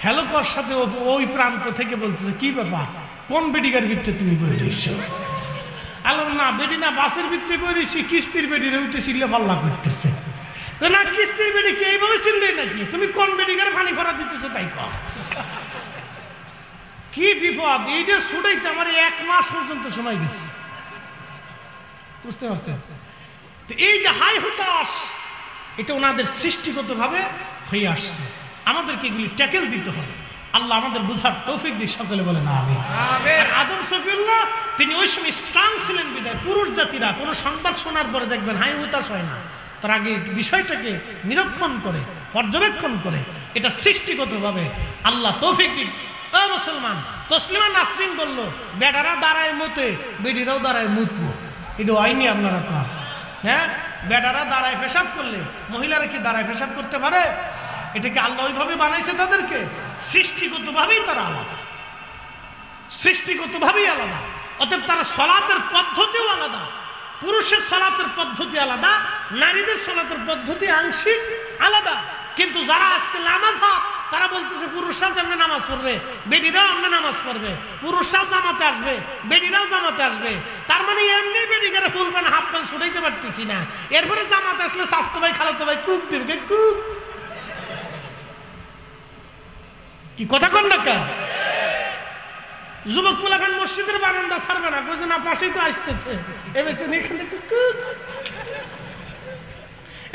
হ্যালো কর সাথে ওই প্রান্ত থেকে বলতেছে, কি ব্যাপার, কোন বেডিকার ভিতরে তুমি বয়ে দিচ্ছ। আলো না, বেডি না, বাসের ভিতরে বয়ে দিচ্ছি, কিস্তির বেডির উঠে ছিললে পাল্লা করতেছে না। কিস্তির বেডি কি এইভাবে ছিললে নাকি, তুমি কোন বেডিকার পানি ভরা দিতেছো তাই কর। কি বিপদ, এইটা ছুটাইতে আমার 1 মাস পর্যন্ত সময় গেছে, বুঝতে পারছেন। তো এই যে হাই হতাশ, এটা ওনাদের সৃষ্টিগতভাবে হয়ে আসছে, আমাদেরকে এগুলি ট্যাকেল দিতে হবে। আল্লাহ আমাদের বুঝার তৌফিক দিয়ে সকলে বলেন আমিন। আর আদম শফিউল্লাহ তিনি ওই সময় স্ট্রং ছিলেন বিধায় পুরুষ জাতিরা কোনো সংবাদ শোনার পরে দেখবেন হাই হতাশ হয় না, তার আগে বিষয়টাকে নিরীক্ষণ করে, পর্যবেক্ষণ করে, এটা সৃষ্টিগতভাবে আল্লাহ তৌফিক দিন। ও মুসলমান, তসলিমা নাসরিন বলল, বেটারা দাঁড়ায় মতে, বেডিরাও দাঁড়ায় মুতবো। এটা হয়নি আপনারা কর। হ্যাঁ, বেটারা দাঁড়ায় পেশাব করলে মহিলারা কি দাঁড়ায় পেশাব করতে পারে? এটাকে আল্লাহ ওইভাবে বানাইছে তাদেরকে, সৃষ্টিগতভাবেই তারা আলাদা, সৃষ্টিগতভাবেই আলাদা। অতএব তারা সলাতের পদ্ধতিও আলাদা, পুরুষের সলাতের পদ্ধতি আলাদা, নারীদের সলাতের পদ্ধতি আংশিক আলাদা। কিন্তু যারা আজকে লামাজা, তারা বলতেছে পুরুষরাও যেমন নামাজ পড়বে, বেডিরাও আমরা নামাজ পড়বে, পুরুষরাও জামাতে আসবে, বেডিরাও জামাতে আসবে। তার মানে এমনি বেডিকারে ফুল প্যান্ট হাফ প্যান্ট ছুটাইতে পারতেছি না, এরপরে জামাতে আসলে স্বাস্থ্য ভাই খালাতো ভাই কুক দেবে, কুক। কি কথা কন না কেন? যুবক পোলাপান মসজিদের বারান্দা ছাড়বে না, বুঝে না পাশেই তো আসতেছে, এবার এখান থেকে কুক।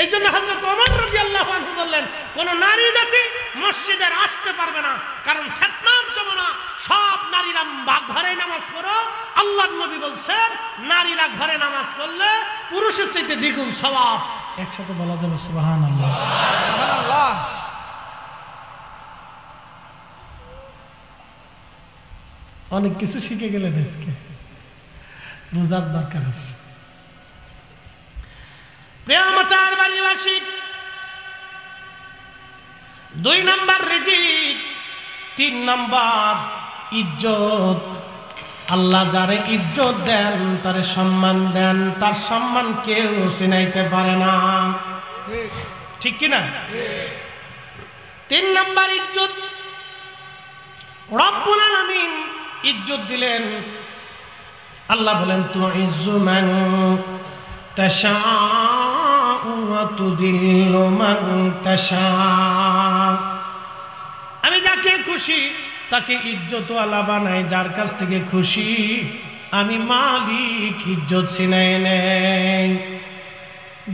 এই জন্য হযরত ওমর রাদিয়াল্লাহু আনহু বললেন, কোন নারী জাতি মসজিদে আসতে পারবে না, কারণ ফিতনার জমানা, সব নারীরা ঘরে নামাজ পড়ো। আল্লাহর নবী বলছেন, নারীরা ঘরে নামাজ পড়লে পুরুষের চাইতে দ্বিগুণ সওয়াব। একসাথে বলা যাবে সুবহানাল্লাহ, সুবহানাল্লাহ। অনেক কিছু শিখে গেলেন, আজকে বোঝার দরকার আছে। প্রিয়মতার বাড়িবাসী, 2 নম্বর রিজিক, 3 নম্বর ইজ্জত। আল্লাহ যারে ইজ্জত দেন, তারে সম্মান দেন, তার সম্মান কেউ চিনাইতে পারে না, ঠিক কিনা? 3 নম্বর ইজ্জত, রব্বুল আলামিন ইজ্জত দিলেন। আল্লাহ বলেন, তুইজ্জু মান তাশাউ ওয়া তুযিল্লু মান তাশাউ। আমি যাকে খুশি তাকে ইজ্জতওয়ালা বানাই, যার কাছ থেকে খুশি আমি মালিক ইজ্জত ছিনাই নেই।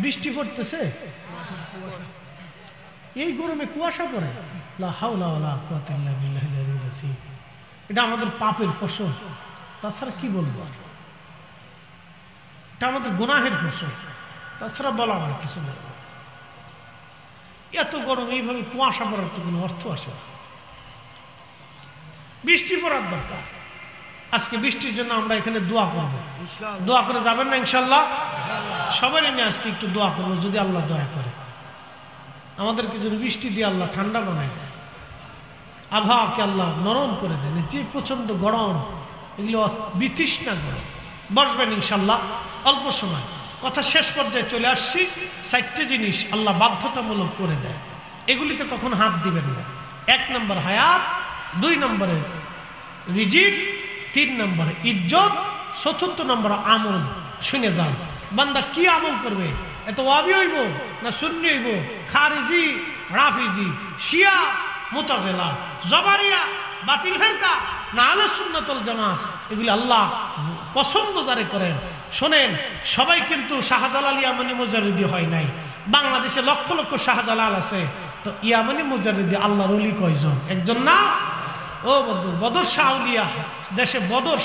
বৃষ্টি পড়তেছে, এই গরমে কুয়াশা পড়ে, লা হাওলা ওয়ালা কুওয়াতা ইল্লা বিল্লাহিল আলিয়্যিল আযীম। এটা আমাদের পাপের ফসল, তাছাড়া কি বলবো, এটা আমাদের গুনাহের ফসল, তাছাড়া বলার আর কিছু নেই। এত গরম, এইভাবে কুয়াশা পড়ার তো কোনো অর্থ আসে না। বৃষ্টি পড়ার দরকার। আজকে বৃষ্টির জন্য আমরা এখানে দোয়া করব, দোয়া করে যাবেন না ইনশাল্লাহ? সবাই নিয়ে আজকে একটু দোয়া করবো, যদি আল্লাহ দয়া করে আমাদেরকে যদি বৃষ্টি দিয়ে আল্লাহ ঠান্ডা বানায় দেয়, আবহাওয়াকে আল্লাহ নরম করে দেন। যে প্রচণ্ড গরম, এগুলো বিতৃষ্ণা গরম। বসবেন ইনশাল্লাহ, অল্প সময় কথা শেষ পর্যায়ে চলে আসছি। 4টে জিনিস আল্লাহ বাধ্যতামূলক করে দেয়, এগুলিতে কখন হাত দিবেন না। 1 নম্বর হায়াত, 2 নম্বরে রিজিক, 3 নম্বরে ইজ্জত, 4র্থ নম্বর আমল। শুনে যান, বান্দা কি আমল করবে? এত ওয়াবি হইব না সুন্নি হইব, খারিজি, রাফিজি, শিয়া, মুতাজিলা, জবারিয়া, বাতিল ফেরকা না আহলে সুন্নাত ওয়াল জামাত, এগুলি আল্লাহ পছন্দ যারে করেন। শোনেন, সবাই কিন্তু শাহজালাল ইয়ামানি মুজাররিদি হয় নাই। বাংলাদেশে লক্ষ লক্ষ শাহজালাল আছে, তো ইয়ামানি মুজাররিদি আল্লাহর ওলি কয়জন? একজন না? ও বদর, বদর শাহলিয়া, দেশে বদর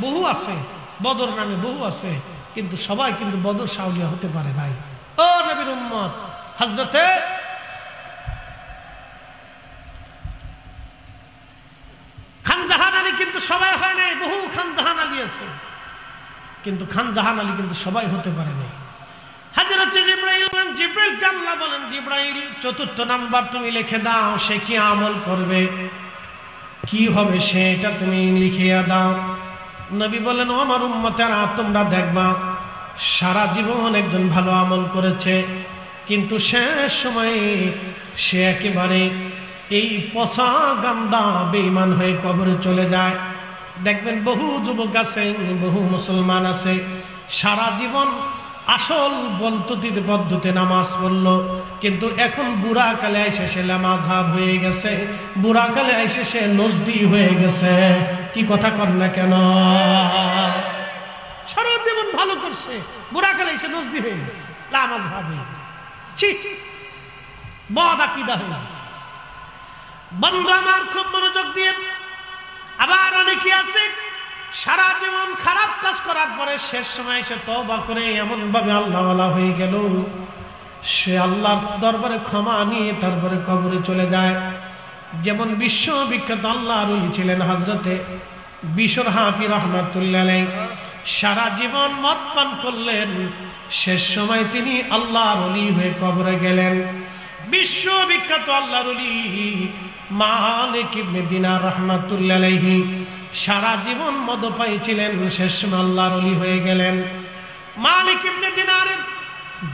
বহু আছে, বদর নামে বহু আছে, কিন্তু সবাই কিন্তু বদর শাহলিয়া হতে পারে নাই। ও নবীর উম্মত, হযরতে খান জাহান আলী কিন্তু সবাই হয় নাই, বহু খান জাহান আলী আছে, কিন্তু খান জাহান আলী কিন্তু সবাই হতে পারে নাই। হযরত জিবরাইলকে আল্লাহ বলেন, জিবরাইল 4র্থ নাম্বার তুমি লিখে দাও, সে কি আমল করবে, কি হবে সেটা তুমি লিখিয়া দাও। নবী বলেন, ও আমার উম্মতেরা, তোমরা দেখবা সারা জীবন একজন ভালো আমল করেছে, কিন্তু শেষ সময়ে সে একেবারে এই পচা গান্দা বেঈমান হয়ে কবরে চলে যায়। দেখবেন বহু যুবক আছে, বহু মুসলমান আছে, সারা জীবন আসল পদ্ধতিতে নামাজ পড়লো, কিন্তু এখন বুড়া কালে এসে সে লামাযহাব হয়ে গেছে, বুড়া কালে এসে সে নজদি হয়ে গেছে। কি কথা কর না কেন? সারা জীবন ভালো করছে, বুড়া কালে এসে নজদি হয়ে গেছে, লামাযহাব হয়ে গেছে, বদ আকীদা হয়ে গেছে। বন্ধু আমার, খুব মনোযোগ দিয়ে, আবার অনেকে আছে সারা জীবন খারাপ কাজ করার পরে শেষ সময় সে তওবা করে এমন ভাবে আল্লাহওয়ালা হয়ে গেল, সে আল্লাহর দরবারে ক্ষমা নিয়ে তারপরে কবরে চলে যায়। যেমন বিশ্ববিখ্যাত আল্লাহর ওলি ছিলেন হযরতে বিশর হাফি রাহমাতুল্লাহ আলাইহি, সারা জীবন মদ পান করলেন, শেষ সময় তিনি আল্লাহর ওলি হয়ে কবরে গেলেন। বিশ্ববিখ্যাত আল্লাহর ওলি মালিক ইবনে দিনার রাহমাতুল্লাহ আলাইহি সারা জীবন মদপায়ী ছিলেন, শেষ সময় আল্লাহর ওলি হয়ে গেলেন। মালিক ইবনে দিনারের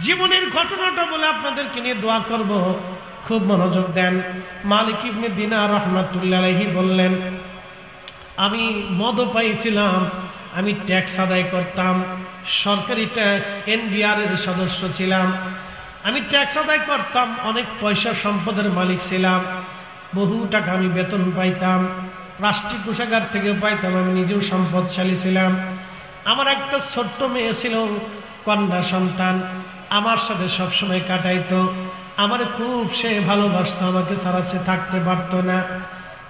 জীবনের ঘটনাটা বলে আপনাদেরকে নিয়ে দোয়া করব, খুব মনোযোগ দেন। মালিক ইবনে দিনার রাহমাতুল্লাহ আলাইহি বললেন, আমি মদপায়ী ছিলাম, আমি ট্যাক্স আদায় করতাম, সরকারি ট্যাক্স এনবিআর এর সদস্য ছিলাম, আমি ট্যাক্স আদায় করতাম, অনেক পয়সা সম্পদের মালিক ছিলাম, বহু টাকা আমি বেতন পাইতাম, রাষ্ট্রীয় কোষাগার থেকে পাইতাম, আমি নিজেও সম্পদশালী ছিলাম। আমার একটা ছোট্ট মেয়ে ছিল, কন্যা সন্তান, আমার সাথে সবসময় কাটাইতো, আমার খুব সে ভালোবাসতো, আমাকে ছাড়া সে থাকতে পারতো না।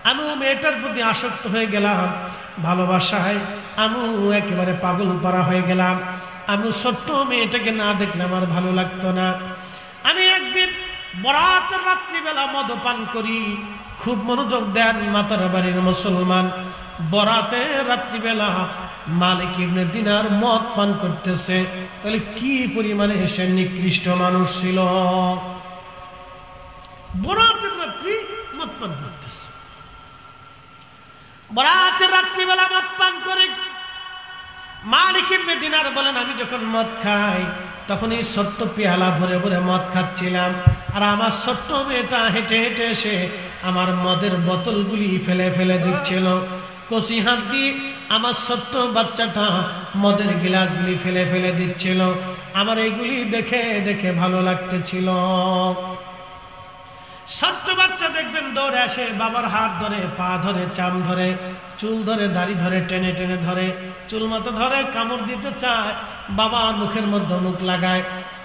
আমিও মেয়েটার প্রতি আসক্ত হয়ে গেলাম, ভালোবাসায় আমিও একেবারে পাগল পারা হয়ে গেলাম। আমি ছোট্ট মেয়েটাকে না দেখলে আমার ভালো লাগতো না। আমি একদিন বরাতের রাত্রিবেলা মদপান করি, খুব মনোযোগ দেন মাতার বাড়ির মুসলমান, বরাতের রাত্রিবেলা মালিক ইবনে দিনার মদ পান করতেছে, তাহলে কি পরিমাণে সে নিকৃষ্ট মানুষ ছিল। বরাতের রাত্রি মদ পান করতেছে, বরাতের রাত্রিবেলা মদ পান করে মালিক ইবনে দিনার বলেন, আমি যখন মদ খাই তখন এই ছোট্ট পেয়ালা ভরে ভরে মদ খাচ্ছিলাম, আর আমার ছোট্ট মেয়েটা হেঁটে হেঁটে এসে আমার মদের বোতলগুলি ফেলে ফেলে দিচ্ছিল, কচি হাত দিয়ে আমার ছোট্ট বাচ্চাটা মদের গিলাসগুলি ফেলে ফেলে দিচ্ছিল। আমার এইগুলি দেখে দেখে ভালো লাগতেছিল। ছোট্ট বাচ্চা দেখবেন দৌড়ে আসে, বাবার হাত ধরে, পা ধরে, চাম ধরে, চুল ধরে, দাড়ি ধরে, টেনে টেনে ধরে, চুল মাথা ধরে, কামড় দিতে চায়, বাবার মুখের মধ্যে মুখ লাগায়,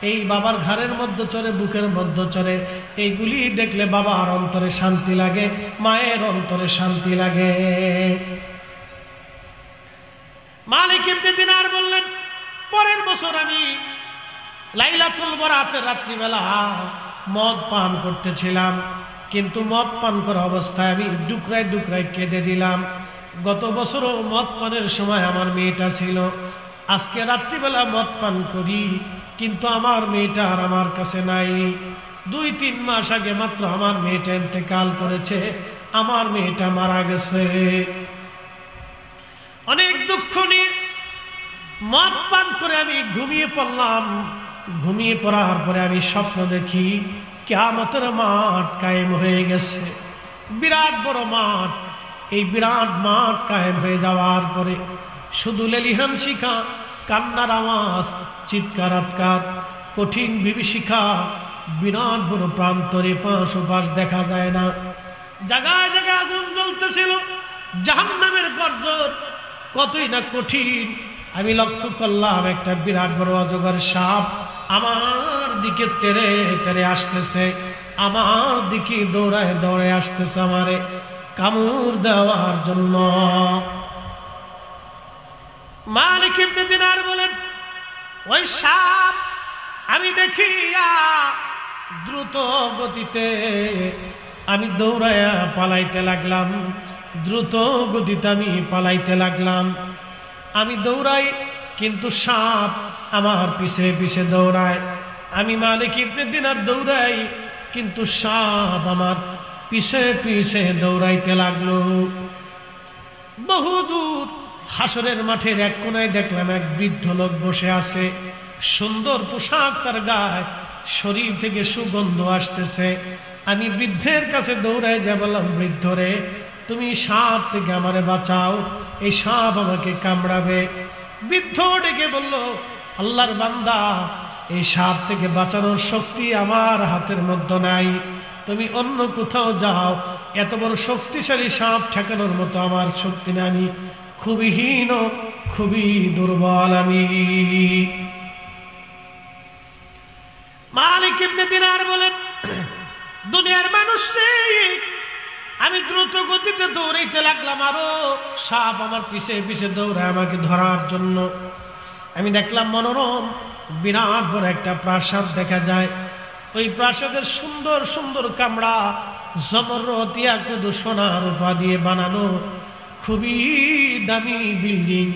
এই বাবার ঘাড়ের মধ্যে চড়ে, বুকের মধ্যে চড়ে। এইগুলি দেখলে বাবার অন্তরে শান্তি লাগে, মায়ের অন্তরে শান্তি লাগে। মালিক ইবনে দিনার বললেন, পরের বছর আমি লাইলাতুল বরাতের রাত্রিবেলা মদ পান করতেছিলাম, কিন্তু মদ পান করা অবস্থায় আমি ডুকরায় ডুকরায় কেঁদে দিলাম। গত বছরও মদ পানের সময় আমার মেয়েটা ছিল, আজকে রাত্রিবেলা মদ পান করি, কিন্তু আমার মেয়েটা আর আমার কাছে নাই। 2-3 মাস আগে মাত্র আমার মেয়েটা ইন্তেকাল করেছে, আমার মেয়েটা মারা গেছে। অনেক দুঃখ নিয়ে মদ পান করে আমি ঘুমিয়ে পড়লাম। ঘুমিয়ে পড়ার পরে আমি স্বপ্ন দেখি কিয়ামতের মাঠ কায়েম হয়ে গেছে, বিরাট বড় মাঠ। এই বিরাট মাঠ কায়েম হয়ে যাওয়ার পরে শুধু লেলিহান শিখা, কান্নার আওয়াজ, চিৎকার আতকার, কঠিন বিভীষিকা, বিরাট বড় প্রান্তরে পাশ ওপাশ দেখা যায় না। জায়গায় জায়গায় আগুন জ্বলতেছিল, জাহান্নামের গর্জন কতই না কঠিন। আমি লক্ষ্য করলাম একটা বিরাট বড় অজগর সাপ আমার দিকে তেরে তেরে আসতেছে, আমার দিকে দৌড়ায় দৌড়ে আসতেছে আমারে কামড় দেওয়ার জন্য। মালিক ইবনে দিনার বলেন, ওই সাপ আমি দেখি দ্রুত গতিতে আমি দৌড়ায়া পালাইতে লাগলাম, দ্রুত গতিতে আমি পালাইতে লাগলাম। আমি দৌড়াই কিন্তু সাপ আমার পিছে পিছে দৌড়ায়। আমি মালিক ইবনে দিনার দৌড়াই কিন্তু সাপ আমার পিছে পিছে দৌড়াইতে লাগলো। বহুদূর হাসরের মাঠের এক কোনায় দেখলাম এক বৃদ্ধ লোক বসে আছে, সুন্দর পোশাক তার গায়ে, শরীর থেকে সুগন্ধ আসতেছে। আমি বৃদ্ধের কাছে দৌড়ায় যা বললাম, বৃদ্ধ রে, তুমি সাপ থেকে আমারে বাঁচাও, এই সাপ আমাকে কামড়াবে। বৃদ্ধ ডেকে বলল, আল্লাহর বান্দা, এই সাপ থেকে বাঁচানোর শক্তি আমার হাতের মধ্যে নাই, তুমি অন্য কোথাও যাও, এত বড় শক্তিশালী সাপ ঠেকানোর মতো আমার শক্তি নাই, আমি খুবই হীন, খুবই দুর্বল আমি। মালিক ইবনে দিনার বলেন, দুনিয়ার মানুষ রে, আমি দ্রুত গতিতে দৌড়াইতে লাগলাম, আরো সাপ আমার পিছে পিছে দৌড়ায় আমাকে ধরার জন্য। আমি দেখলাম মনোরম বিরাট বড় একটা প্রাসাদ দেখা যায়। ওই প্রাসাদের সুন্দর সুন্দর কামরা, জমরত, ইয়াকুত, সোনা রূপা দিয়ে বানানো, খুবই দামি বিল্ডিং।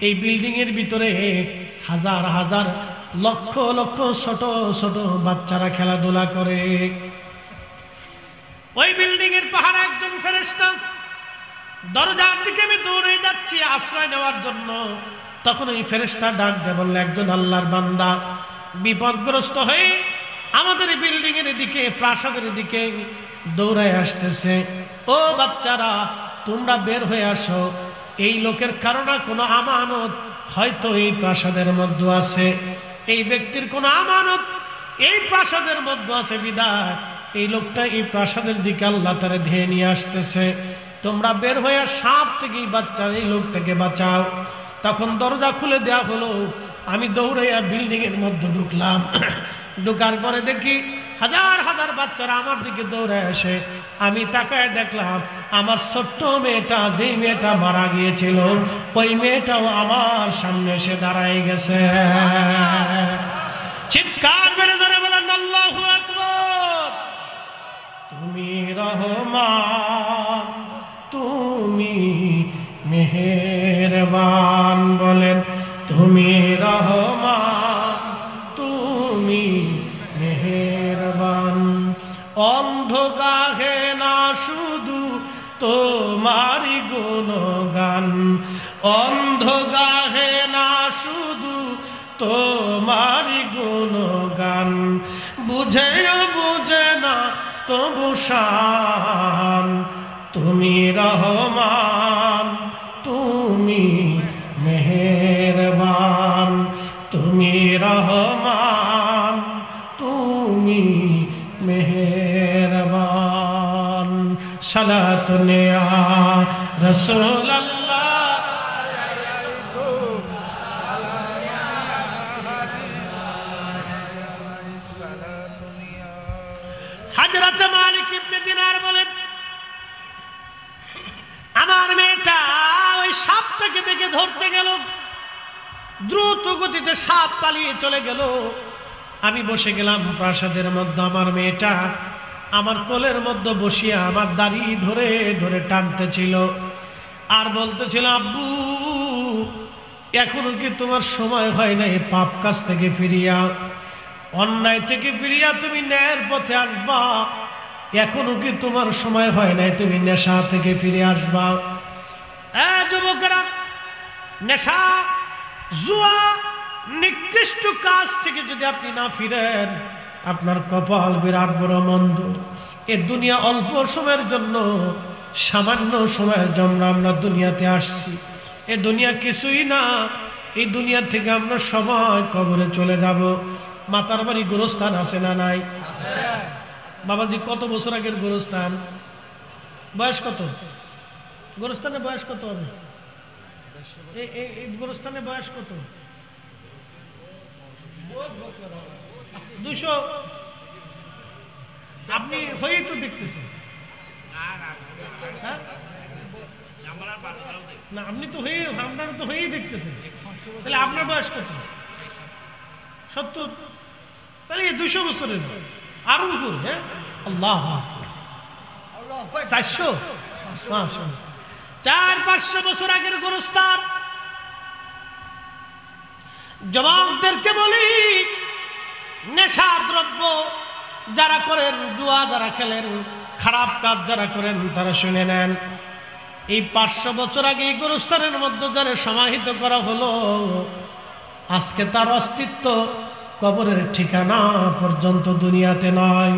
এই বিল্ডিং এর ভিতরে হাজার হাজার লক্ষ লক্ষ ছোট ছোট বাচ্চারা খেলাধুলা করে। ওই বিল্ডিং এর পাহাড়ে একজন ফেরেশতা, দরজার দিকে আমি দৌড়ে যাচ্ছি আশ্রয় নেওয়ার জন্য। তখন ওই ফেরেশতা ডাক দিয়ে বলল, একজন আল্লাহর বান্দা বিপদগ্রস্ত হয়ে আমাদের বিল্ডিং এর দিকে, প্রাসাদের দিকে দৌড়ায় আসতেছে। ও বাচ্চারা, তোমরা বের হয়ে আসো, এই লোকের কারণে কোনো আমানত হয়তো এই প্রাসাদের মধ্যে আছে, এই ব্যক্তির কোনো আমানত এই প্রাসাদের মধ্যে আছে, বিদায় এই লোকটা এই প্রাসাদের দিকে আল্লাহ তারে ধেয়ে নিয়ে আসতেছে। তোমরা বের হয়ে সাপ থেকে বাচ্চার এই লোকটাকে বাঁচাও। তখন দরজা খুলে দেওয়া হলো, আমি দৌড়াইয়া বিল্ডিং এর মধ্যে ঢুকলাম। ঢুকার পরে দেখি হাজার হাজার বাচ্চারা আমার দিকে দৌড়ে আসে। আমি তাকায় দেখলাম আমার ছোট্ট মেয়েটা, যেই মেয়েটা মারা গিয়েছিল, ওই মেয়েটাও আমার সামনে এসে দাঁড়ায় গেছে। চিৎকার মেরে ধরে বলেন, আল্লাহু আকবার। তুমি রহমান, তুমি মেহেরবান, বলেন তুমি রহমান, তুমি মেহেরবান। অন্ধ গাহে না শুধু তোমারি গুণগান, অন্ধ গাহে না শুধু তোমারি গুণগান, বুঝেও বুঝে না তবু শান। তুমি রহমান, তুমি মেহেরবান, তুমি রহমান, তুমি মেহেরবান সালাতুন ইয়া রাসূলুল্লাহ হযরত মালিক ইবনে দিনার বলেন আমার মেয়েটা ওই সাপটাকে দেখে ধরতে গেল, দ্রুত গতিতে সাপ পালিয়ে চলে গেল। আমি বসে গেলাম প্রাসাদের মধ্যে, আমার মেয়েটা আমার কোলের মধ্যে বসিয়া আমার দাড়ি ধরে ধরে টানতেছিল আর বলতেছিল, আব্বু এখনো কি তোমার সময় হয় নাই পাপ কাজ থেকে ফিরিয়া, অন্যায় থেকে ফিরিয়া তুমি ন্যায়ের পথে আসবা? এখনো কি তোমার সময় হয় নাই তুমি নেশা থেকে ফিরে আসবা? যুবকেরা, নেশা, জুয়া, নিকৃষ্ট কাজ থেকে যদি আপনি না ফিরেন, আপনার কপাল বিরাট বড় মন্দ। এ দুনিয়া অল্প সময়ের জন্য, সামান্য সময়ের জন্য আমরা দুনিয়াতে আসছি। এ দুনিয়া কিছুই না, এই দুনিয়া থেকে আমরা সবাই কবরে চলে যাব। মাতার বাড়ি গোরস্থান আছে না নাই? বাবাজি কত বছর আগের গোরস্থান? বয়স কত? গোরস্থানের বয়স কত হবে? এই গোরস্থানের বয়স কত? 200। আপনি হয়েই তো দেখতেছেন না, আপনি তো হয়ে, আপনারা তো হয়েই দেখতেছেন, তাহলে আপনার বয়স কত? 70। তাহলে 200 বছরের আরো উপরে। হ্যাঁ, আল্লাহ 400, 400-500 বছর আগের গোরস্থান। যুবকদেরকে বলি, নেশা দ্রব্য যারা করেন, জুয়া যারা খেলেন, খারাপ কাজ যারা করেন, তারা শুনে নেন। এই 500 বছর আগে এই গোরস্থানের মধ্যে যারা সমাহিত করা হলো, আজকে তার অস্তিত্ব কবরের ঠিকানা পর্যন্ত দুনিয়াতে নয়।